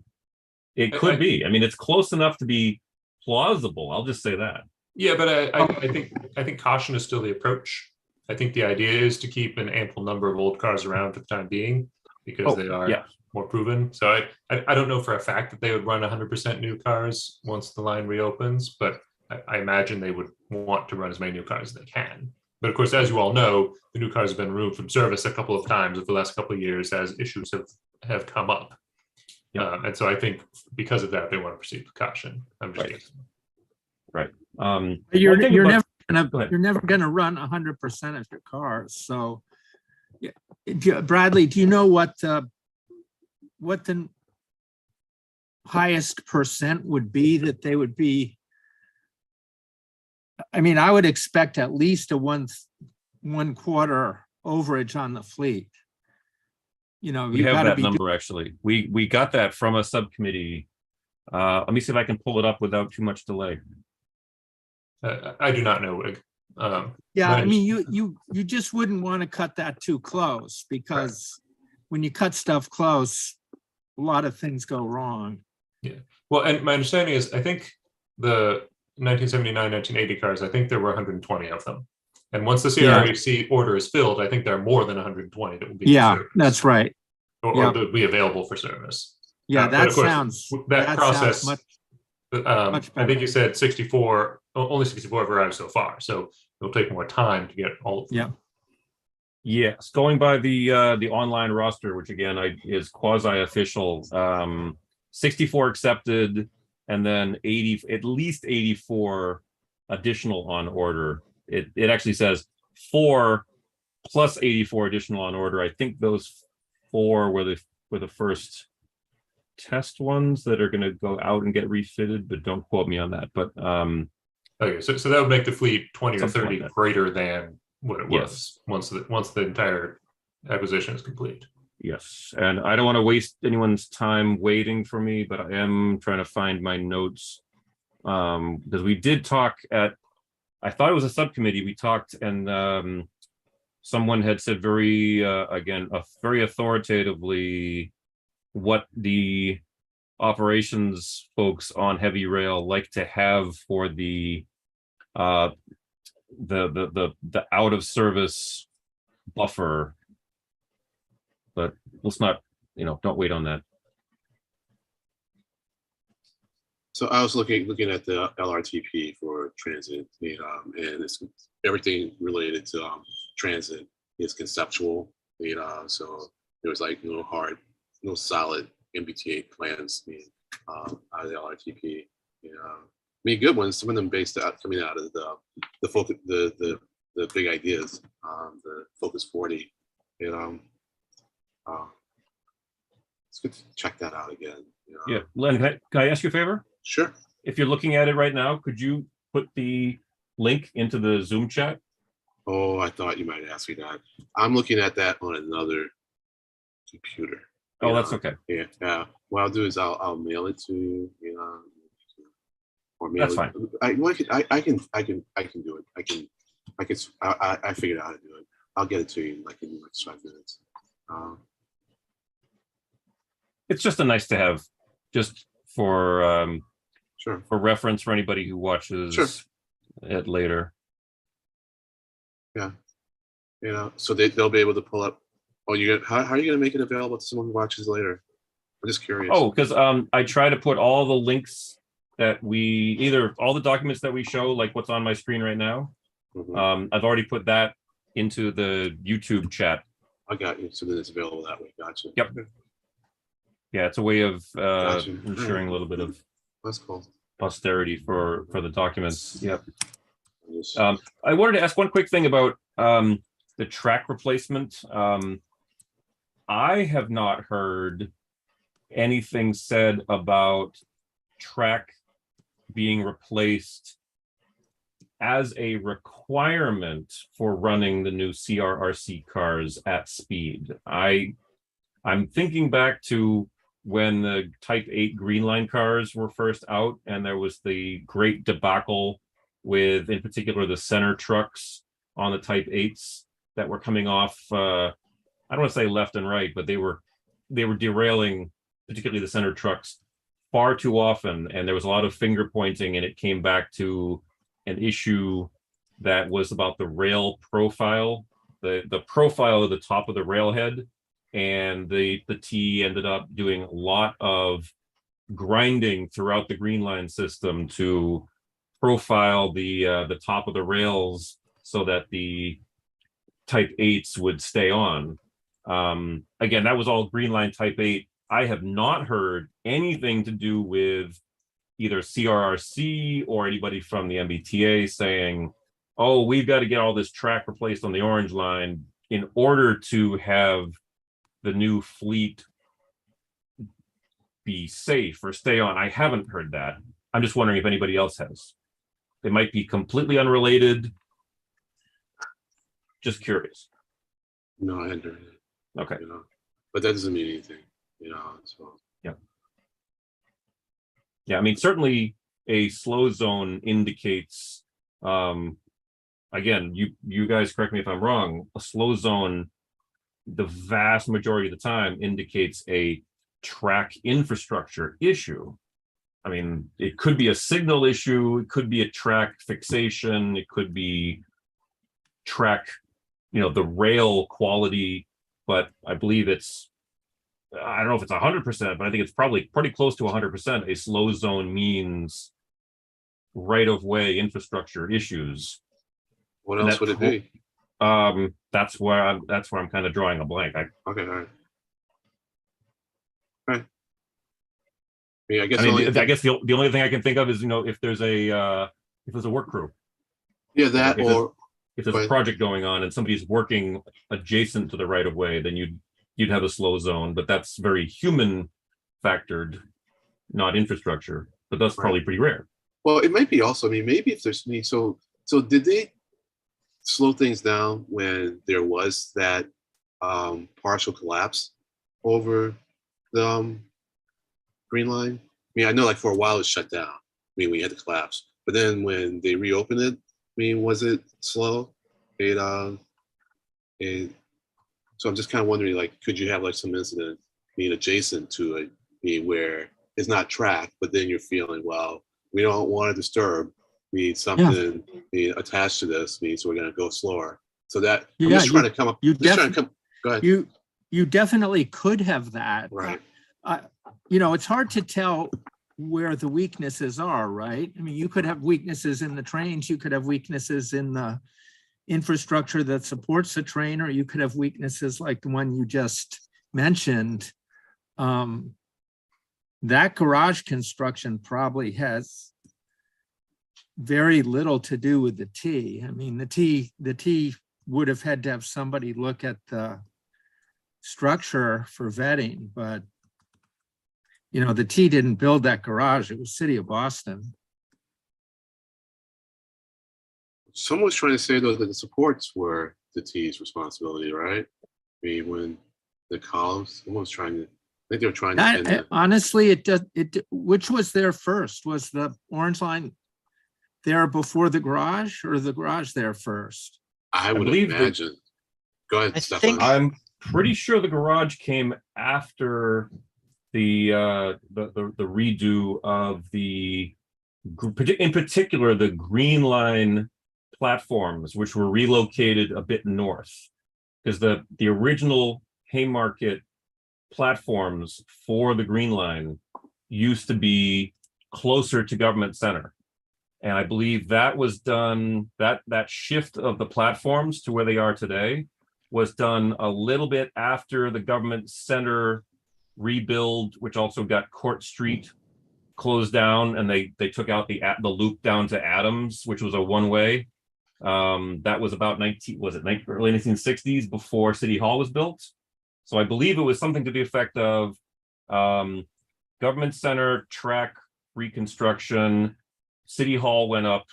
it could be. I mean, it's close enough to be plausible. I'll just say that. Yeah, but I think caution is still the approach. I think the idea is to keep an ample number of old cars around for the time being. because Oh, they are yeah. more proven. So I don't know for a fact that they would run 100% new cars once the line reopens, but I imagine they would want to run as many new cars as they can. But of course, as you all know, the new cars have been removed from service a couple of times over the last couple of years as issues have come up. Yep. And so I think because of that, they want to proceed with caution. I'm just Right. guessing. Right. You're one thing you're about- never Go ahead. you're never gonna run 100% of your cars. So, yeah, Bradley, do you know what the highest percent would be that they would be? I mean, I would expect at least a one quarter overage on the fleet. You know, We you have gotta that be, number, actually. We got that from a subcommittee. Let me see if I can pull it up without too much delay. I do not know, Wig. yeah, I Nice. mean, you just wouldn't want to cut that too close because when you cut stuff close, a lot of things go wrong. Well, and my understanding is, I think the 1979, 1980 cars, I think there were 120 of them. And once the CRAC order is filled, I think there are more than 120 that will be in Yeah, service, that's right. or yeah. that will be available for service. Yeah, But that of course, sounds, that sounds process. much, I much think better. you said 64, only 64 have arrived so far, so it'll take more time to get all of them. Yeah. Yes, going by the online roster, which again is quasi-official, 64 accepted, and then 80, at least 84 additional on order. It actually says 4 plus 84 additional on order. I think those 4 were the first test ones that are going to go out and get refitted, but don't quote me on that. But Okay, so that would make the fleet 20 or Something 30 like that. greater than what it Yes. was once the entire acquisition is complete. yes, and I don't want to waste anyone's time waiting for me, but I am trying to find my notes. Because we did talk I thought it was a subcommittee, we talked, and someone had said very authoritatively what the operations folks on heavy rail like to have for the out of service buffer. But let's not, don't wait on that. So I was looking at the LRTP for transit, and it's everything related to transit is conceptual, so there was like no solid MBTA plans out of the LRTP. I mean, good ones. Some of them coming out of the focus, the big ideas, the Focus 40. It's good to check that out again. Yeah, Len, can I ask you a favor? Sure. If you're looking at it right now, could you put the link into the Zoom chat? Oh, I thought you might ask me that. I'm looking at that on another computer. Oh, that's okay. Yeah. What I'll do is I'll mail it to you, or mail That's fine. I can do it. I figured out how to do it. I'll get it to you in like 5 minutes. It's just a nice to have, just for Sure. for reference for anybody who watches Sure. it later. So they'll be able to pull up. Oh, how are you gonna make it available to someone who watches later? I'm just curious. Oh, because I try to put all the links that either all the documents that we show, like what's on my screen right now. Mhm. I've already put that into the YouTube chat. I got you. So then it's available that way. Gotcha. Yep. Yeah, it's a way of Gotcha. ensuring a little bit of That's cool. posterity for the documents. Yep. Just- I wanted to ask one quick thing about the track replacement. I have not heard anything said about track being replaced as a requirement for running the new CRRC cars at speed. I'm thinking back to when the Type 8 Green Line cars were first out, and there was the great debacle with, in particular, the center trucks on the Type 8s that were coming off, I don't want to say left and right, but they were derailing, particularly the center trucks, far too often, and there was a lot of finger pointing, and it came back to an issue that was about the rail profile, the profile of the top of the railhead and the T ended up doing a lot of grinding throughout the Green Line system to profile the top of the rails so that the Type 8s would stay on. Again, that was all Green Line Type 8. I have not heard anything to do with either CRRC or anybody from the MBTA saying, oh, we've got to get all this track replaced on the Orange Line in order to have the new fleet be safe or stay on. I haven't heard that. I'm just wondering if anybody else has. It might be completely unrelated. Just curious. No, I hadn't heard it, Okay. you know, but that doesn't mean anything, you know, so. Yeah, I mean, certainly a slow zone indicates, again, you guys correct me if I'm wrong, a slow zone, the vast majority of the time indicates a track infrastructure issue. I mean, it could be a signal issue, it could be a track fixation, it could be track, the rail quality, but I believe I don't know if it's 100%, but I think it's probably pretty close to 100%. A slow zone means right of way infrastructure issues. What And else would it be? That's where I'm kind of drawing a blank. Okay, all right. Right. Yeah, I guess. I mean, only I guess the only thing I can think of is, if there's a work crew, yeah, that if there's- or if there's Right. a project going on and somebody's working adjacent to the right of way, then you'd have a slow zone, but that's very human factored, not infrastructure. But that's Right. probably pretty rare. well, it might be also. I mean, maybe if there's so did they slow things down when there was that partial collapse over the Green Line? I mean, I know like for a while it shut down. I mean, we had to collapse, but then when they reopened it, I mean, was it slow? So I'm just kind of wondering, like, could you have like some incident being adjacent to it, where it's not tracked, but then you're feeling, well, we don't want to disturb, something being attached to this, so we're going to go slower. So that I'm Yeah, just trying to come up. you Just trying to come. Go ahead. You definitely could have that. Right. It's hard to tell where the weaknesses are, right? I mean, you could have weaknesses in the trains, you could have weaknesses in the infrastructure that supports the train, or you could have weaknesses like the one you just mentioned. That garage construction probably has very little to do with the T. I mean, the T would have had to have somebody look at the structure for vetting, but the T didn't build that garage. It was City of Boston. Someone was trying to say though that the supports were the T's responsibility, right? I mean, when the columns, someone was trying to. I think they were trying to. Honestly, it does. Which was there first? Was the Orange Line there before the garage, or the garage there first? I would believe imagine. Go ahead, I Stefan. think- I'm pretty sure the garage came after the redo of in particular the Green Line platforms, which were relocated a bit north, because the original Haymarket platforms for the Green Line used to be closer to Government Center. And I believe that was done, that shift of the platforms to where they are today was done a little bit after the Government Center rebuild, which also got Court Street closed down, and they took out the loop down to Adams, which was a one-way. That was about early 1960s, before City Hall was built. So I believe it was something to the effect of Government Center track reconstruction, City Hall went up,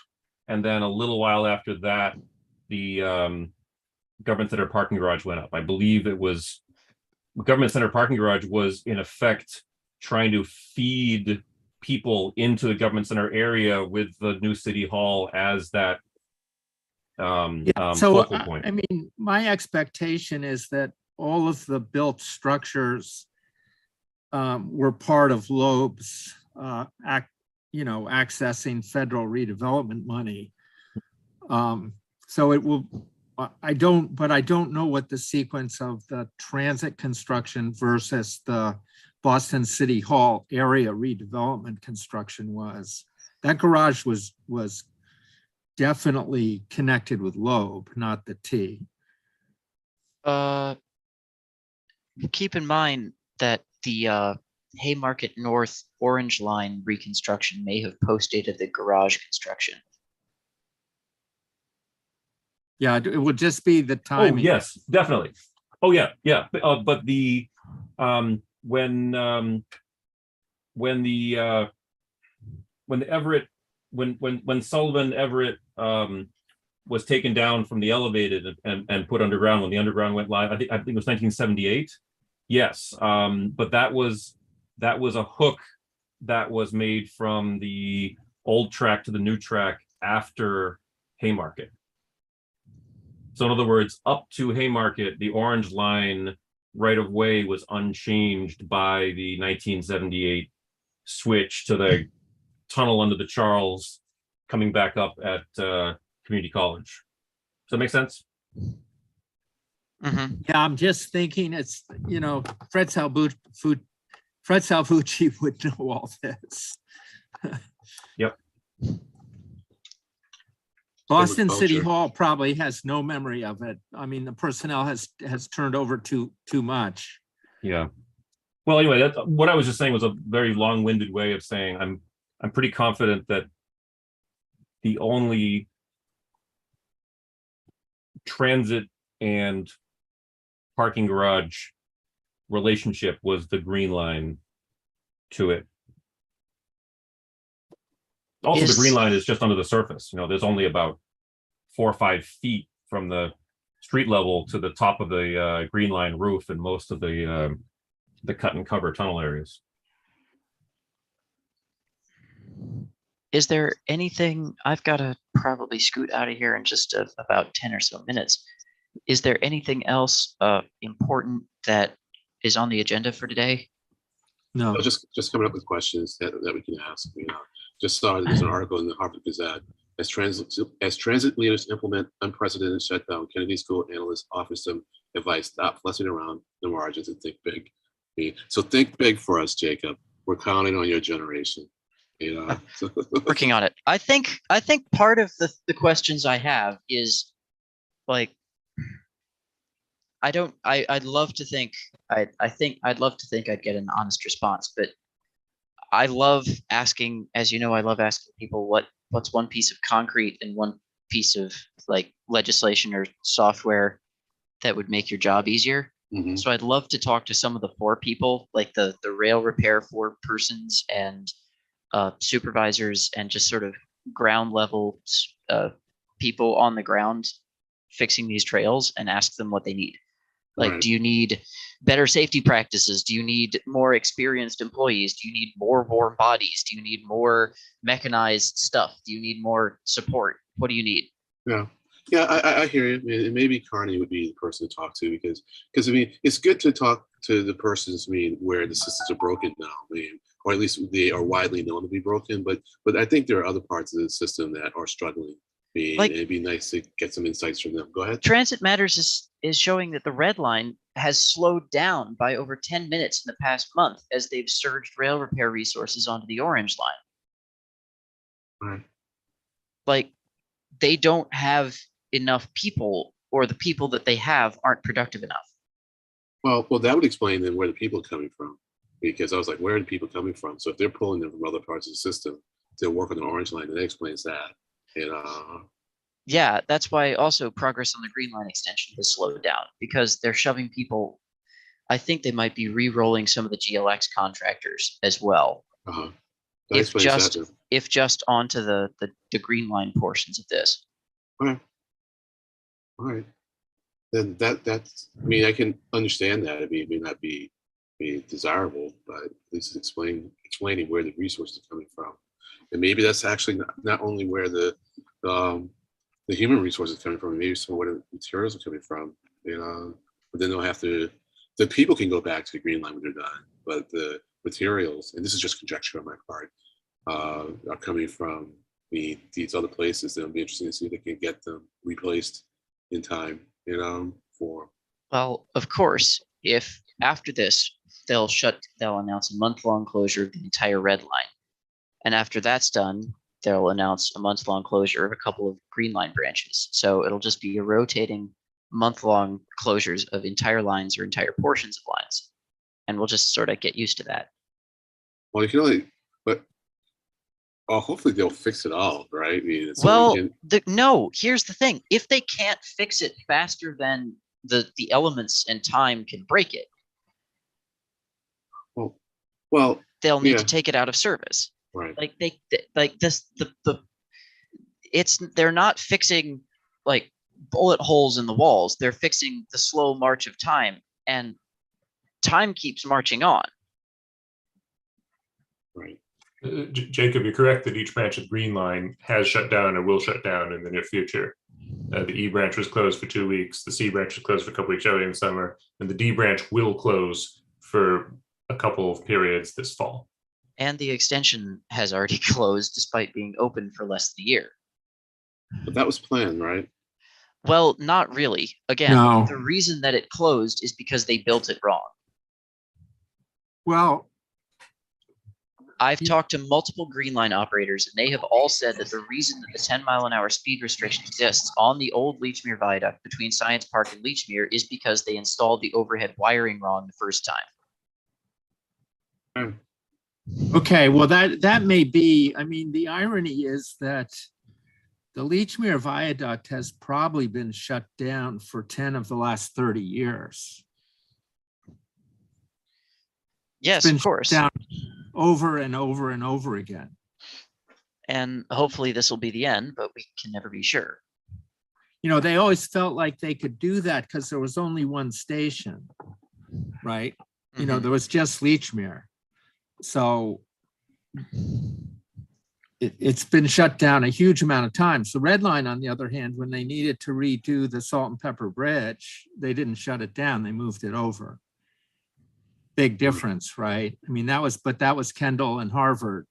and then a little while after that, the Government Center parking garage went up. I believe it was Government Center parking garage was in effect trying to feed people into the Government Center area with the new City Hall as that So focal point. I mean, my expectation is that all of the built structures were part of Loeb's accessing federal redevelopment money. So it will I don't know what the sequence of the transit construction versus the Boston City Hall area redevelopment construction was. That garage was definitely connected with Loeb, not the T. Keep in mind that the Haymarket North Orange Line reconstruction may have postdated the garage construction. Yeah, it would just be the Oh, timing. yes, definitely. Oh, yeah, yeah. But the, when the Everett, when Sullivan Everett, was taken down from the elevated and put underground, when the underground went live, I think it was 1978. Yes, but that was a hook that was made from the old track to the new track after Haymarket. So in other words, up to Haymarket, the orange line right of way was unchanged by the 1978 switch to the tunnel under the Charles coming back up at Community College. Does that make sense? Mm-hmm. Yeah, I'm just thinking it's, Fred Salvucci would know all this. Yep. Boston City culture. Hall probably has no memory of it. I mean, the personnel has turned over too much. Yeah. Well, anyway, that's what I was just saying was a very long-winded way of saying I'm pretty confident that the only transit and parking garage relationship was the green line to it. Also, the green line is just under the surface. There's only about 4 or 5 feet from the street level to the top of the green line roof and most of the cut and cover tunnel areas. Is there anything, I've got to probably scoot out of here in just about 10 or so minutes. Is there anything else important that is on the agenda for today? No. So just coming up with questions that we can ask. Just saw there's an article in the Harvard Gazette. As transit leaders implement unprecedented shutdown, Kennedy School analysts offers some advice: stop fussing around the margins and think big. So think big for us, Jacob. We're counting on your generation. Working on it. I think part of the questions I have is like, I'd love to think I'd love to think I'd get an honest response, but I love asking, as you know, I love asking people what's one piece of concrete and one piece of like legislation or software that would make your job easier. Mhm. So I'd love to talk to some of the poor people, like the rail repair forepersons and supervisors and just sort of ground level people on the ground fixing these trails, and ask them what they need. Like, Right. do you need better safety practices? Do you need more experienced employees? Do you need more warm bodies? Do you need more mechanized stuff? Do you need more support? What do you need? Yeah, I hear you. And maybe Carney would be the person to talk to because it's good to talk to the persons where the systems are broken now. Or at least they are widely known to be broken. But I think there are other parts of the system that are struggling. It'd be nice to get some insights from them. Go ahead. Transit Matters is showing that the red line has slowed down by over 10 minutes in the past month as they've surged rail repair resources onto the orange line. Right. Like, they don't have enough people, or the people that they have aren't productive enough. Well, that would explain then where the people are coming from, because I was like, where are the people coming from? So if they're pulling them from other parts of the system to work on the orange line, that explains that. Yeah, that's why also progress on the green line extension has slowed down, because they're shoving people. I think they might be re-rolling some of the GLX contractors as well. That If explains just that. if just onto the green line portions of this. All right. Then that's. I can understand that. It may not be desirable, but at least it's explaining where the resources are coming from, and maybe that's actually not only where the human resources are coming from, maybe some of where the materials are coming from. But then they'll have to. The people can go back to the green line when they're done, but the materials, and this is just conjecture on my part, are coming from these other places. It'll be interesting to see if they can get them replaced in time, for, Well, of course, if after this, they'll announce a month-long closure of the entire red line. And after that's done, they'll announce a month-long closure of a couple of green line branches. So it'll just be a rotating month-long closures of entire lines or entire portions of lines. And we'll just sort of get used to that. well, you can only, but, hopefully they'll fix it all, right? I mean, it's Well, only no, here's the thing. If they can't fix it faster than the elements and time can break it, well, they'll need yeah, to take it out of service. right. Like like this, they're not fixing like bullet holes in the walls. They're fixing the slow march of time, and time keeps marching on. Right. Jacob, you're correct that each branch of the Green Line has shut down or will shut down in the near future. The E branch was closed for 2 weeks. The C branch was closed for a couple weeks early in the summer, and the D branch will close for a couple of periods this fall. And the extension has already closed despite being open for less than a year. But that was planned, right? Well, not really. Again, No. the reason that it closed is because they built it wrong. Well, I've talked to multiple Green Line operators, and they have all said that the reason that the 10-mile-an-hour speed restriction exists on the old Leechmere Viaduct between Science Park and Leechmere is because they installed the overhead wiring wrong the first time. okay, well, that may be, I mean, the irony is that the Leechmere Viaduct has probably been shut down for 10 of the last 30 years. Yes, Been of course. shut down over and over and over again. And hopefully this will be the end, but we can never be sure. You know, they always felt like they could do that because there was only one station, right? You know, Mhm. there was just Leechmere. So it's been shut down a huge amount of times. The Red Line, on the other hand, when they needed to redo the Salt and Pepper Bridge, they didn't shut it down, they moved it over. Big difference, right? I mean, that was Kendall and Harvard.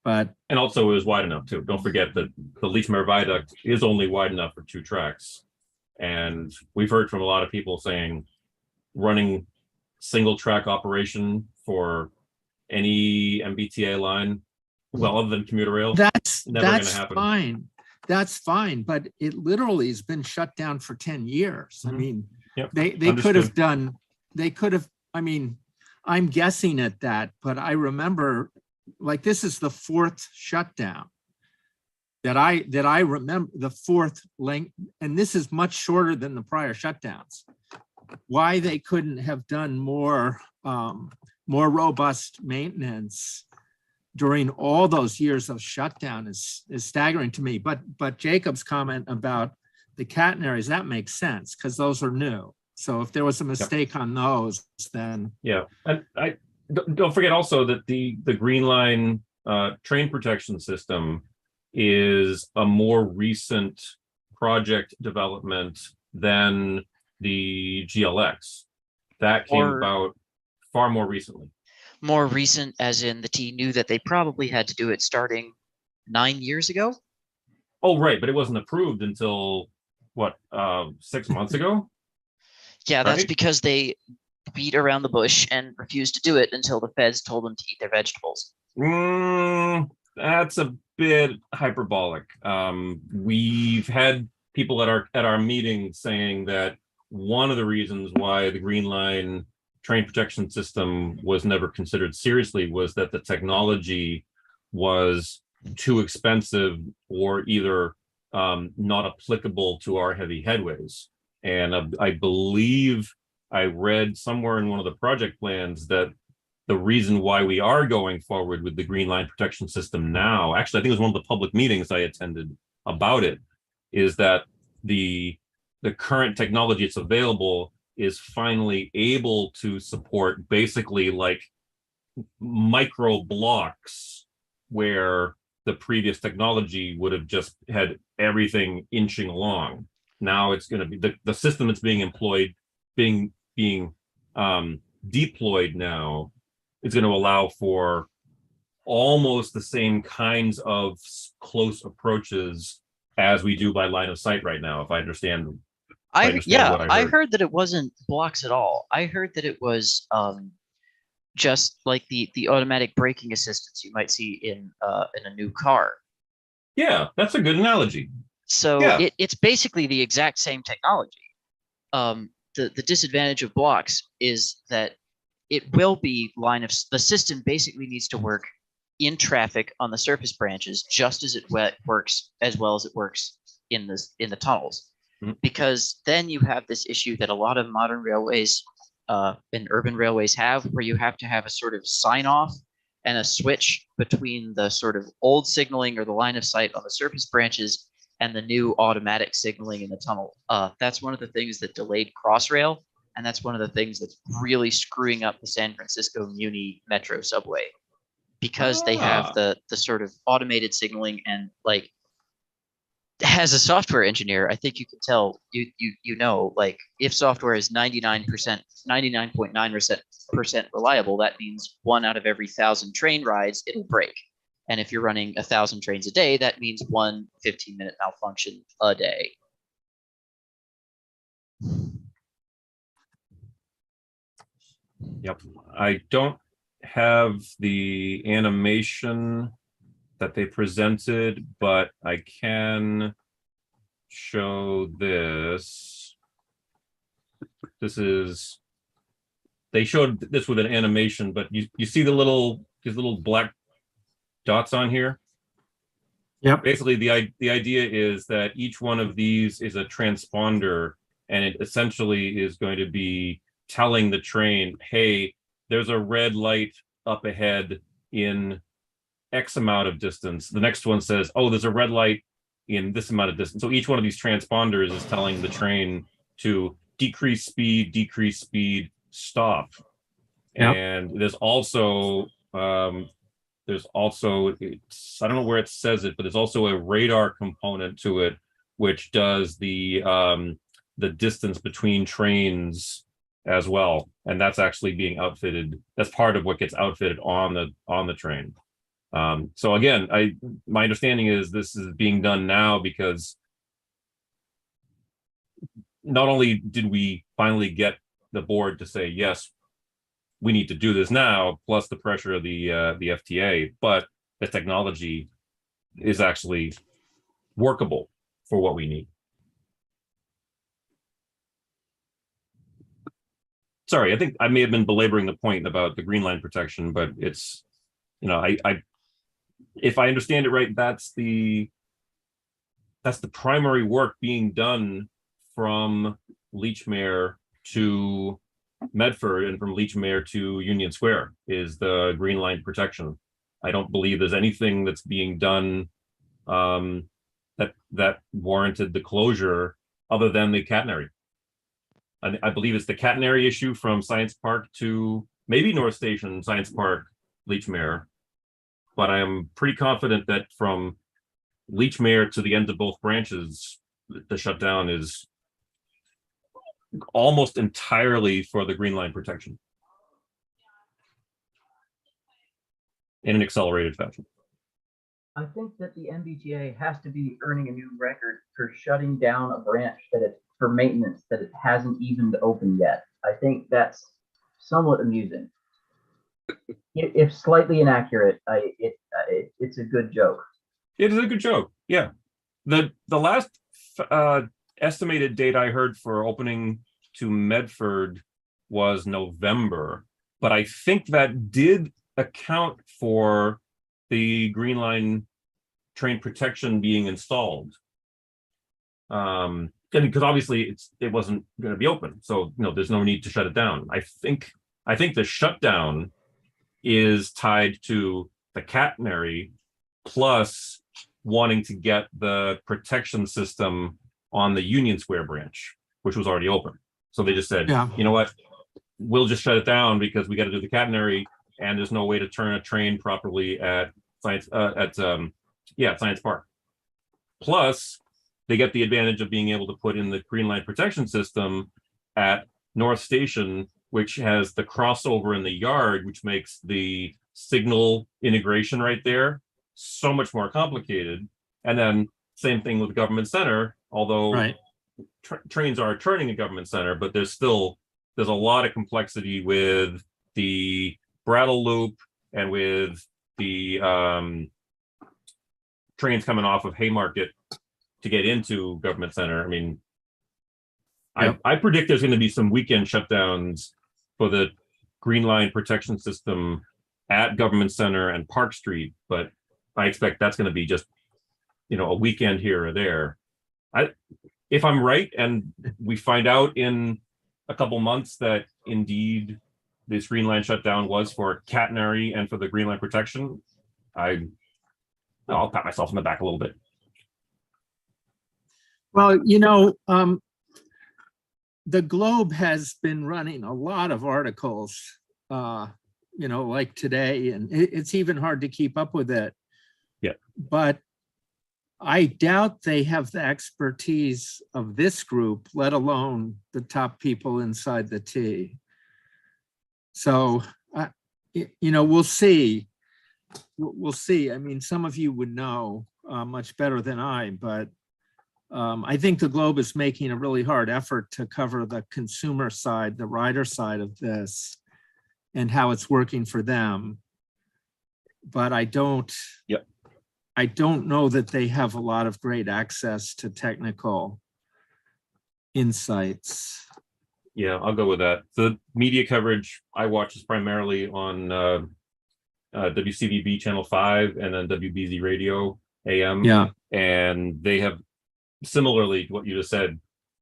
But And also it was wide enough too. Don't forget that the Leechmere Viaduct is only wide enough for 2 tracks. And we've heard from a lot of people saying running single track operation for any MBTA line, well, other than commuter rail, that's never gonna that's happen. fine. That's fine, but it literally has been shut down for 10 years. I Mhm. mean, Yep, they could have understood. done, I mean, I'm guessing at that, but I remember, like, this is the 4th shutdown that I remember, the 4th length, and this is much shorter than the prior shutdowns. Why they couldn't have done more robust maintenance during all those years of shutdown is staggering to me. But Jacob's comment about the catenaries, that makes sense because those are new. So if there was a mistake on those, then Yeah, and I don't forget also that the Green Line train protection system is a more recent project development than the GLX. That came Or- about far more recently. More recent, as in the T knew that they probably had to do it starting 9 years ago. Oh, right, but it wasn't approved until what, 6 months ago? Yeah, that's Right. because they beat around the bush and refused to do it until the feds told them to eat their vegetables. That's a bit hyperbolic. We've had people at our meeting saying that one of the reasons why the Green Line train protection system was never considered seriously was that the technology was too expensive or either not applicable to our heavy headways. And I believe I read somewhere in one of the project plans that the reason why we are going forward with the Green Line protection system now, actually, I think it was one of the public meetings I attended about it, is that the current technology that's available is finally able to support basically like micro blocks where the previous technology would have just had everything inching along. Now it's going to be the system that's being employed, being deployed now is going to allow for almost the same kinds of close approaches as we do by line of sight right now, if I understand. understand what I I heard. heard that it wasn't blocks at all. I heard that it was just like the automatic braking assistance you might see in a new car. Yeah, that's a good analogy. So Yeah. it's basically the exact same technology. The disadvantage of blocks is that it will be the system basically needs to work in traffic on the surface branches just as it works as well as it works in the tunnels. Mhm. Because then you have this issue that a lot of modern railways and urban railways have, where you have to have a sort of sign off and a switch between the sort of old signaling or the line of sight on the surface branches and the new automatic signaling in the tunnel. That's one of the things that delayed Crossrail, and that's one of the things that's really screwing up the San Francisco Muni Metro subway, because they have the sort of automated signaling. And like, as a software engineer, I think you can tell, you know, like, if software is 99.9% reliable, that means 1 out of every 1,000 train rides it'll break. And if you're running 1,000 trains a day, that means 1 15-minute malfunction a day. Yep. I don't have the animation that they presented, but I can show this. This is, they showed this with an animation, but you see these little black dots on here? Yep. Basically, the idea is that each one of these is a transponder, and it essentially is going to be telling the train, hey, there's a red light up ahead in X amount of distance. The next one says, oh, there's a red light in this amount of distance. So each one of these transponders is telling the train to decrease speed, stop. Yep. And there's also it's, I don't know where it says it, but there's also a radar component to it, which does the distance between trains as well. And that's actually being outfitted. That's part of what gets outfitted on the train. So again, my understanding is this is being done now because not only did we finally get the board to say, yes, we need to do this now, plus the pressure of the FTA, but the technology is actually workable for what we need. Sorry, I think I may have been belaboring the point about the green line protection, but it's, you know, if I understand it right, that's the primary work being done from Lechmere to Medford and from Lechmere to Union Square is the green line protection. I don't believe there's anything that's being done that warranted the closure other than the catenary. I believe it's the catenary issue from Science Park to maybe North Station, Science Park, Lechmere. But I am pretty confident that from Lechmere to the end of both branches, the shutdown is almost entirely for the green line protection in an accelerated fashion. I think that the MBTA has to be earning a new record for shutting down a branch that it's for maintenance that it hasn't even opened yet. I think that's somewhat amusing. If slightly inaccurate, it's a good joke. It is a good joke. Yeah. The last estimated date I heard for opening to Medford was November, but I think that did account for the green line train protection being installed. Because obviously it wasn't going to be open, so you know there's no need to shut it down. I think the shutdown is tied to the catenary plus wanting to get the protection system on the Union Square branch, which was already open. So they just said, Yeah. you know what, we'll just shut it down because we got to do the catenary, and there's no way to turn a train properly at Science Park. Plus, they get the advantage of being able to put in the green line protection system at North Station, which has the crossover in the yard, which makes the signal integration right there so much more complicated. And then Same thing with Government Center, although Right. trains are turning in Government Center, but there's a lot of complexity with the Brattle Loop and with the trains coming off of Haymarket to get into Government Center. I mean, Yep. I predict there's going to be some weekend shutdowns for the Green Line protection system at Government Center and Park Street, but I expect that's going to be just, a weekend here or there. If I'm right, and we find out in a couple months that indeed this Green Line shutdown was for catenary and for the Green Line protection, I'll pat myself on the back a little bit. Well, the Globe has been running a lot of articles, like today, and it's even hard to keep up with it. Yeah. But I doubt they have the expertise of this group, let alone the top people inside the T. So, we'll see. We'll see. I mean, some of you would know much better than I, but I think the Globe is making a really hard effort to cover the consumer side, the rider side of this, and how it's working for them. But I don't know that they have a lot of great access to technical insights. Yeah, I'll go with that. The media coverage I watch is primarily on WCVB Channel 5 and then WBZ Radio AM. Yeah. And they have, similarly to what you just said,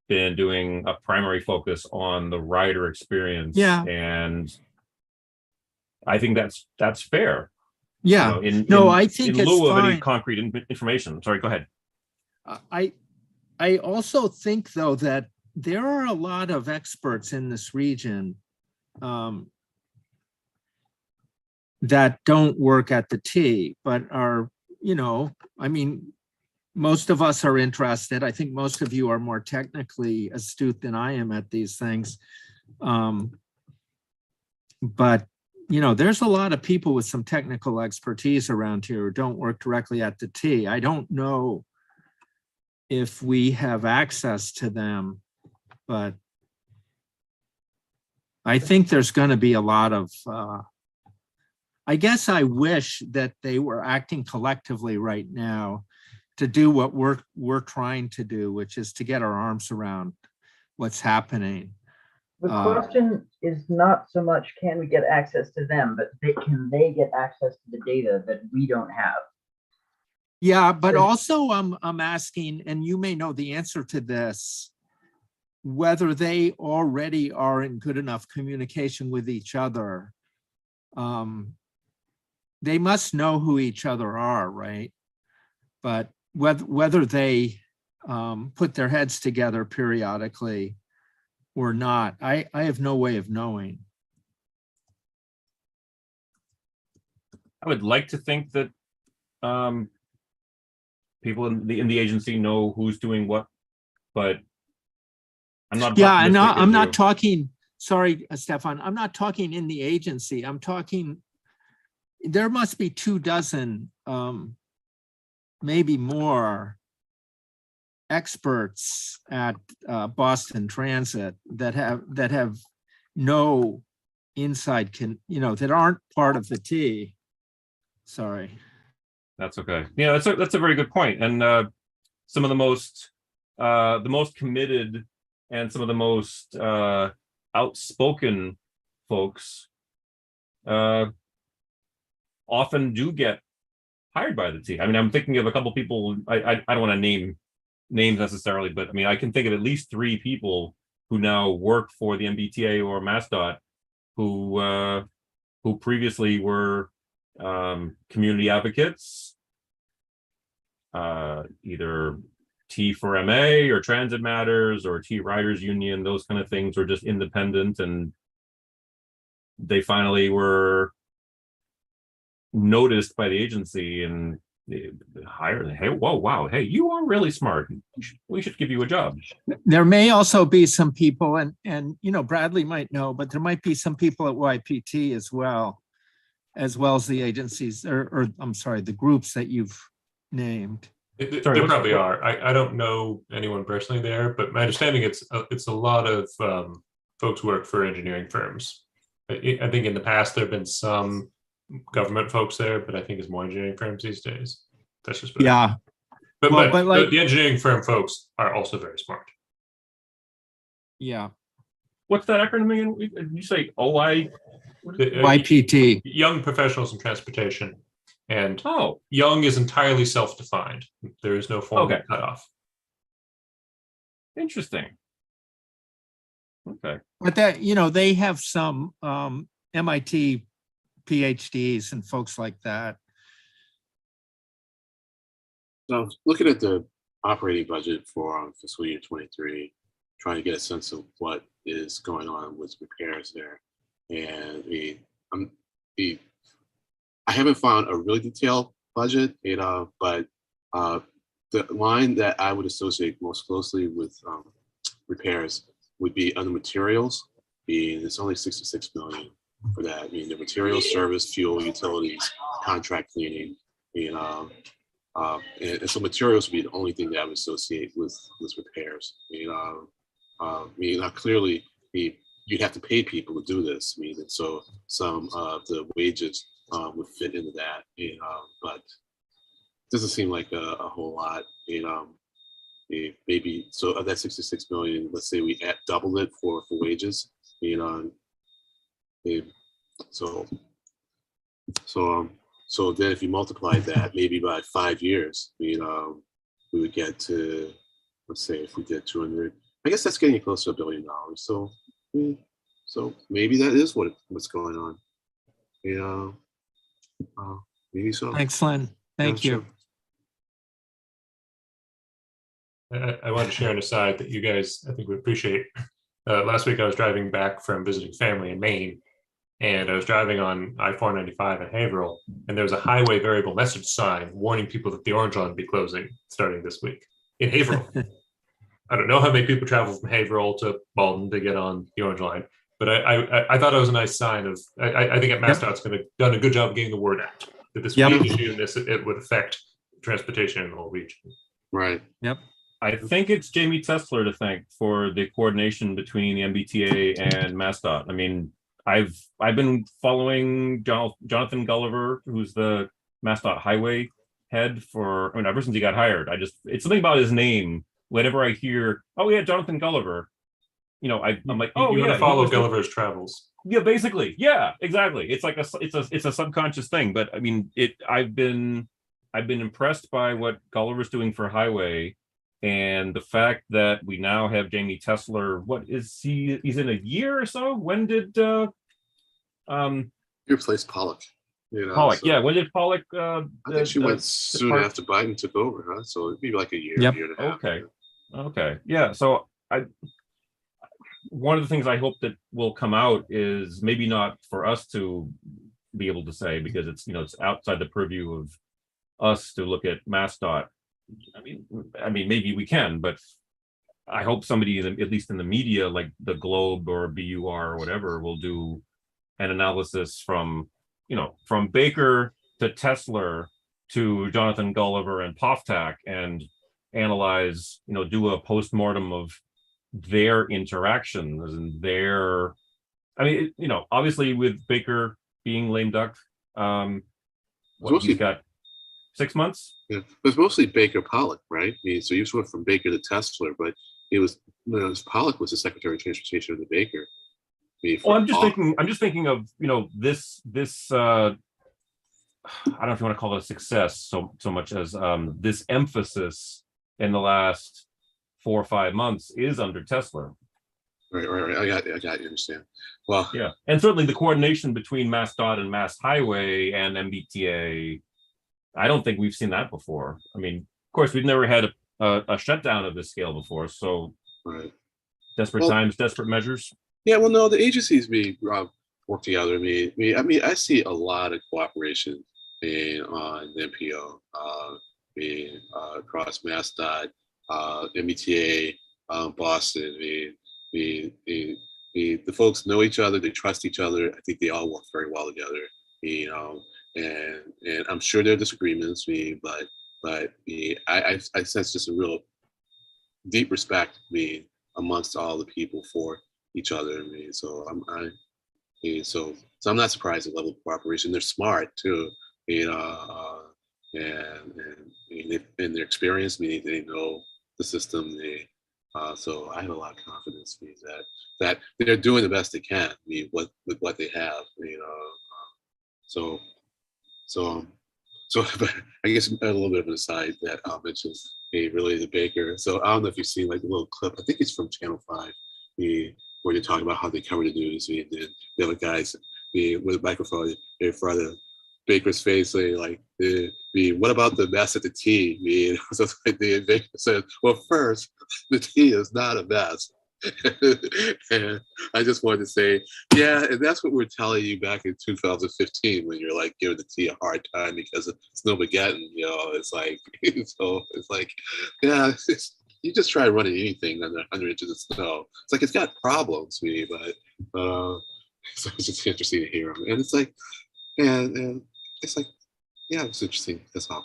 been doing a primary focus on the rider experience. Yeah. And I think that's fair. Yeah. I think in it's lieu of fine. any concrete information. Sorry, go ahead. I also think, though, that there are a lot of experts in this region that don't work at the T, but are, most of us are interested. I think most of you are more technically astute than I am at these things. But there's a lot of people with some technical expertise around here who don't work directly at the T. I don't know if we have access to them, but I think there's going to be a lot of, I guess I wish that they were acting collectively right now to do what we're trying to do, which is to get our arms around what's happening. The question is not so much can we get access to them, but can they get access to the data that we don't have? Yeah, but also I'm asking, and you may know the answer to this, whether they already are in good enough communication with each other. They must know who each other are, right? But whether they put their heads together periodically or not, I have no way of knowing. I would like to think that people in the agency know who's doing what, but I'm not. Yeah, and optimistic I'm as not you. talking. Sorry, Stefan. I'm not talking in the agency. I'm talking. There must be 24, maybe more, experts at Boston Transit that have no inside that aren't part of the T. Sorry. That's okay. Yeah, that's a very good point. And some of the most committed and some of the most outspoken folks often do get hired by the T. I mean, I'm thinking of a couple people. I don't want to name names necessarily, but I mean, I can think of at least 3 people who now work for the MBTA or MassDOT who previously were community advocates, either T for MA or Transit Matters or T Riders Union, those kind of things, or just independent, and they finally were noticed by the agency and they hired. Hey, whoa, wow, hey, you are really smart. We should give you a job. There may also be some people, and Bradley might know, but there might be some people at YPT as well as the agencies, or I'm sorry, the groups that you've named. Sorry, There what's- probably what- are. I don't know anyone personally there, but my understanding it's a lot of folks who work for engineering firms. I think in the past there have been some government folks there, but I think it's more engineering firms these days. That's just what Yeah, but, well, but but like- the engineering firm folks are also very smart. yeah. What's that acronym again? Did you say OI? YPT. Young professionals in transportation, and Oh, young is entirely self-defined. There is no formal Okay. cutoff. interesting. Okay. But that, they have some MIT PhDs and folks like that. So looking at the operating budget for fiscal year 23, trying to get a sense of what is going on with repairs there. And I haven't found a really detailed budget, but the line that I would associate most closely with repairs would be under materials. It's only 66 million for that. I mean, the materials, service, fuel, utilities, contract cleaning, and so materials would be the only thing that I would associate with repairs. Clearly, you'd have to pay people to do this. I mean, and so some of the wages would fit into that, but it doesn't seem like a whole lot. Maybe so of that 66 million, let's say we double it for wages. So then if you multiply that maybe by 5 years, we would get to, let's say if we did 200, I guess that's getting you close to $1 billion. So maybe that is what's going on. Maybe so. Thanks, Len. Thank Yeah, you. sure. I wanted to share an aside that you guys, I think, would appreciate. Last week, I was driving back from visiting family in Maine, and I was driving on I-495 in Haverhill, and there was a highway variable message sign warning people that the Orange Line would be closing starting this week in Haverhill. I don't know how many people travel from Haverhill to Malden to get on the Orange Line, but I thought it was a nice sign of. I think at MassDOT's done a good job of getting the word out that this would be an issue and it would affect transportation in the whole region. Right. Yep. I think it's Jamie Tesler to thank for the coordination between the MBTA and MassDOT. I mean, I've been following Jonathan Gulliver, who's the MassDOT highway head ever since he got hired. It's something about his name. Whenever I hear, oh yeah, Jonathan Gulliver, I'm like, oh you yeah, want to follow he was Gulliver's Travels. Yeah, basically, yeah, exactly. It's like it's a subconscious thing. But I mean, I've been impressed by what Gulliver's doing for highway. And the fact that we now have Jamie Tesler, what is he? He's in a year or so. When did You replaced Pollock. Pollock? So Yeah, when did Pollock? I think she went soon depart? after Biden took over, huh? So it'd be like a year, Yep. year and a half. Okay. Okay, yeah. So one of the things I hope that will come out is maybe not for us to be able to say, because it's outside the purview of us to look at MassDOT. I mean, maybe we can, but I hope somebody, at least in the media, like the Globe or BUR or whatever, will do an analysis from Baker to Tesler to Jonathan Gulliver and Poftak, and analyze, do a postmortem of their interactions and their. I mean, obviously with Baker being lame duck, he's got 6 months. Yeah, it was mostly Baker Pollock, right? I mean, so you just went from Baker to Tesler, but it was Pollock was the Secretary of Transportation of the Baker. Well, I'm just thinking of this. I don't know if you want to call it a success so much as this emphasis in the last 4 or 5 months is under Tesler. Right. I got you. Understand. Well, Yeah, and certainly the coordination between MassDOT and Mass Highway and MBTA. I don't think we've seen that before. I mean, of course, we've never had a shutdown of this scale before. So, right. Desperate times, desperate measures. Yeah. Well, no, the agencies work together. I mean, I see a lot of cooperation on the MPO, across MassDOT, MBTA, Boston. The folks know each other. They trust each other. I think they all work very well together. And I'm sure there are disagreements, but but I sense just a real deep respect, amongst all the people for each other. So so I'm not surprised at the level of cooperation. They're smart too, and in their experience, they know the system. So I have a lot of confidence that they're doing the best they can. With what they have. So so but I guess a little bit of an aside that I'll mention, related to Baker. So I don't know if you've seen like a little clip. I think it's from Channel 5, where they talk about how they cover the news. And then the other guys with a microphone in front of Baker's face, saying like, "What about the mess at the tea?" So the Baker said, "Well, first, the tea is not a mess." And I just wanted to say, yeah, and that's what we're telling you back in 2015 when you're like giving the tea a hard time because it's no begetting, it's like, so it's like, yeah, you just try running anything under 100 inches of snow. It's like, it's got problems, but so it's just interesting to hear them. And it's like, and it's like, yeah, it's interesting. That's all.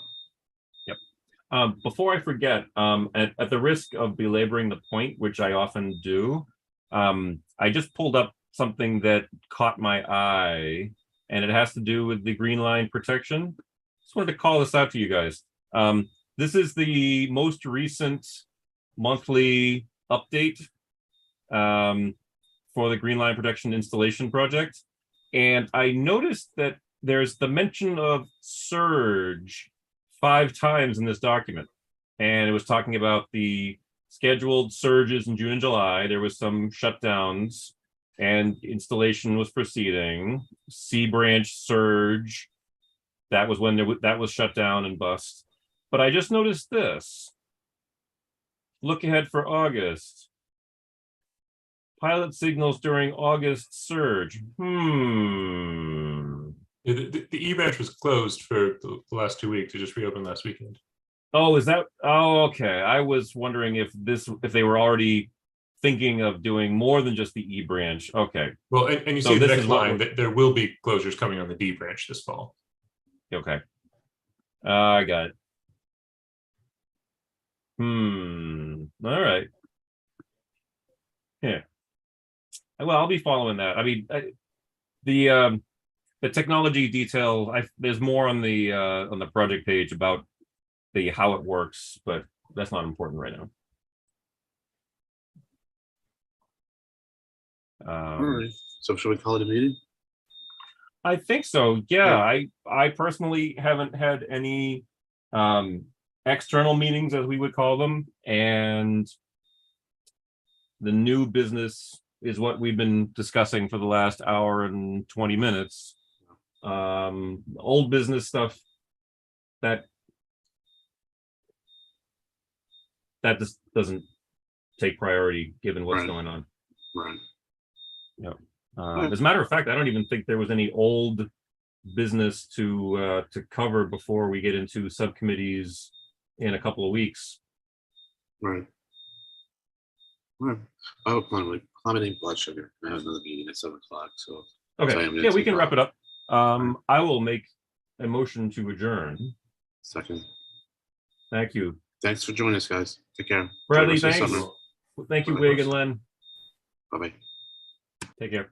Before I forget, at the risk of belaboring the point, which I often do, I just pulled up something that caught my eye, and it has to do with the green line protection. Just wanted to call this out to you guys. This is the most recent monthly update for the green line protection installation project. And I noticed that there's the mention of surge 5 times in this document, and it was talking about the scheduled surges in June and July. There was some shutdowns and installation was proceeding. C branch surge, that was when that was shut down and bust. But I just noticed this. Look ahead for August. Pilot signals during August surge. The E-branch was closed for the last 2 weeks. It just reopened last weekend. Oh, is that? Oh, okay. I was wondering if they were already thinking of doing more than just the E branch. Okay. Well, and you So see the this next is what line that there will be closures coming on the D branch this fall. Okay. I got it. All right. Yeah. Well, I'll be following that. I mean, the technology detail, there's more on the project page about how it works, but that's not important right now. All right. So should we call it a meeting? I think so. Yeah, I personally haven't had any external meetings, as we would call them, and the new business is what we've been discussing for the last hour and 20 minutes. Old business stuff that just doesn't take priority given what's going on. Right. Yep. As a matter of fact, I don't even think there was any old business to cover before we get into subcommittees in a couple of weeks. Right. Right. Oh, plummeting blood sugar. I have another meeting at 7 o'clock. So Okay. Yeah, we can wrap it up. I will make a motion to adjourn. Second. Thank you. Thanks for joining us, guys. Take care. Bradley, Enjoy the rest of thanks. your summer. Thank you, Wig and Len. Bye-bye. Take care.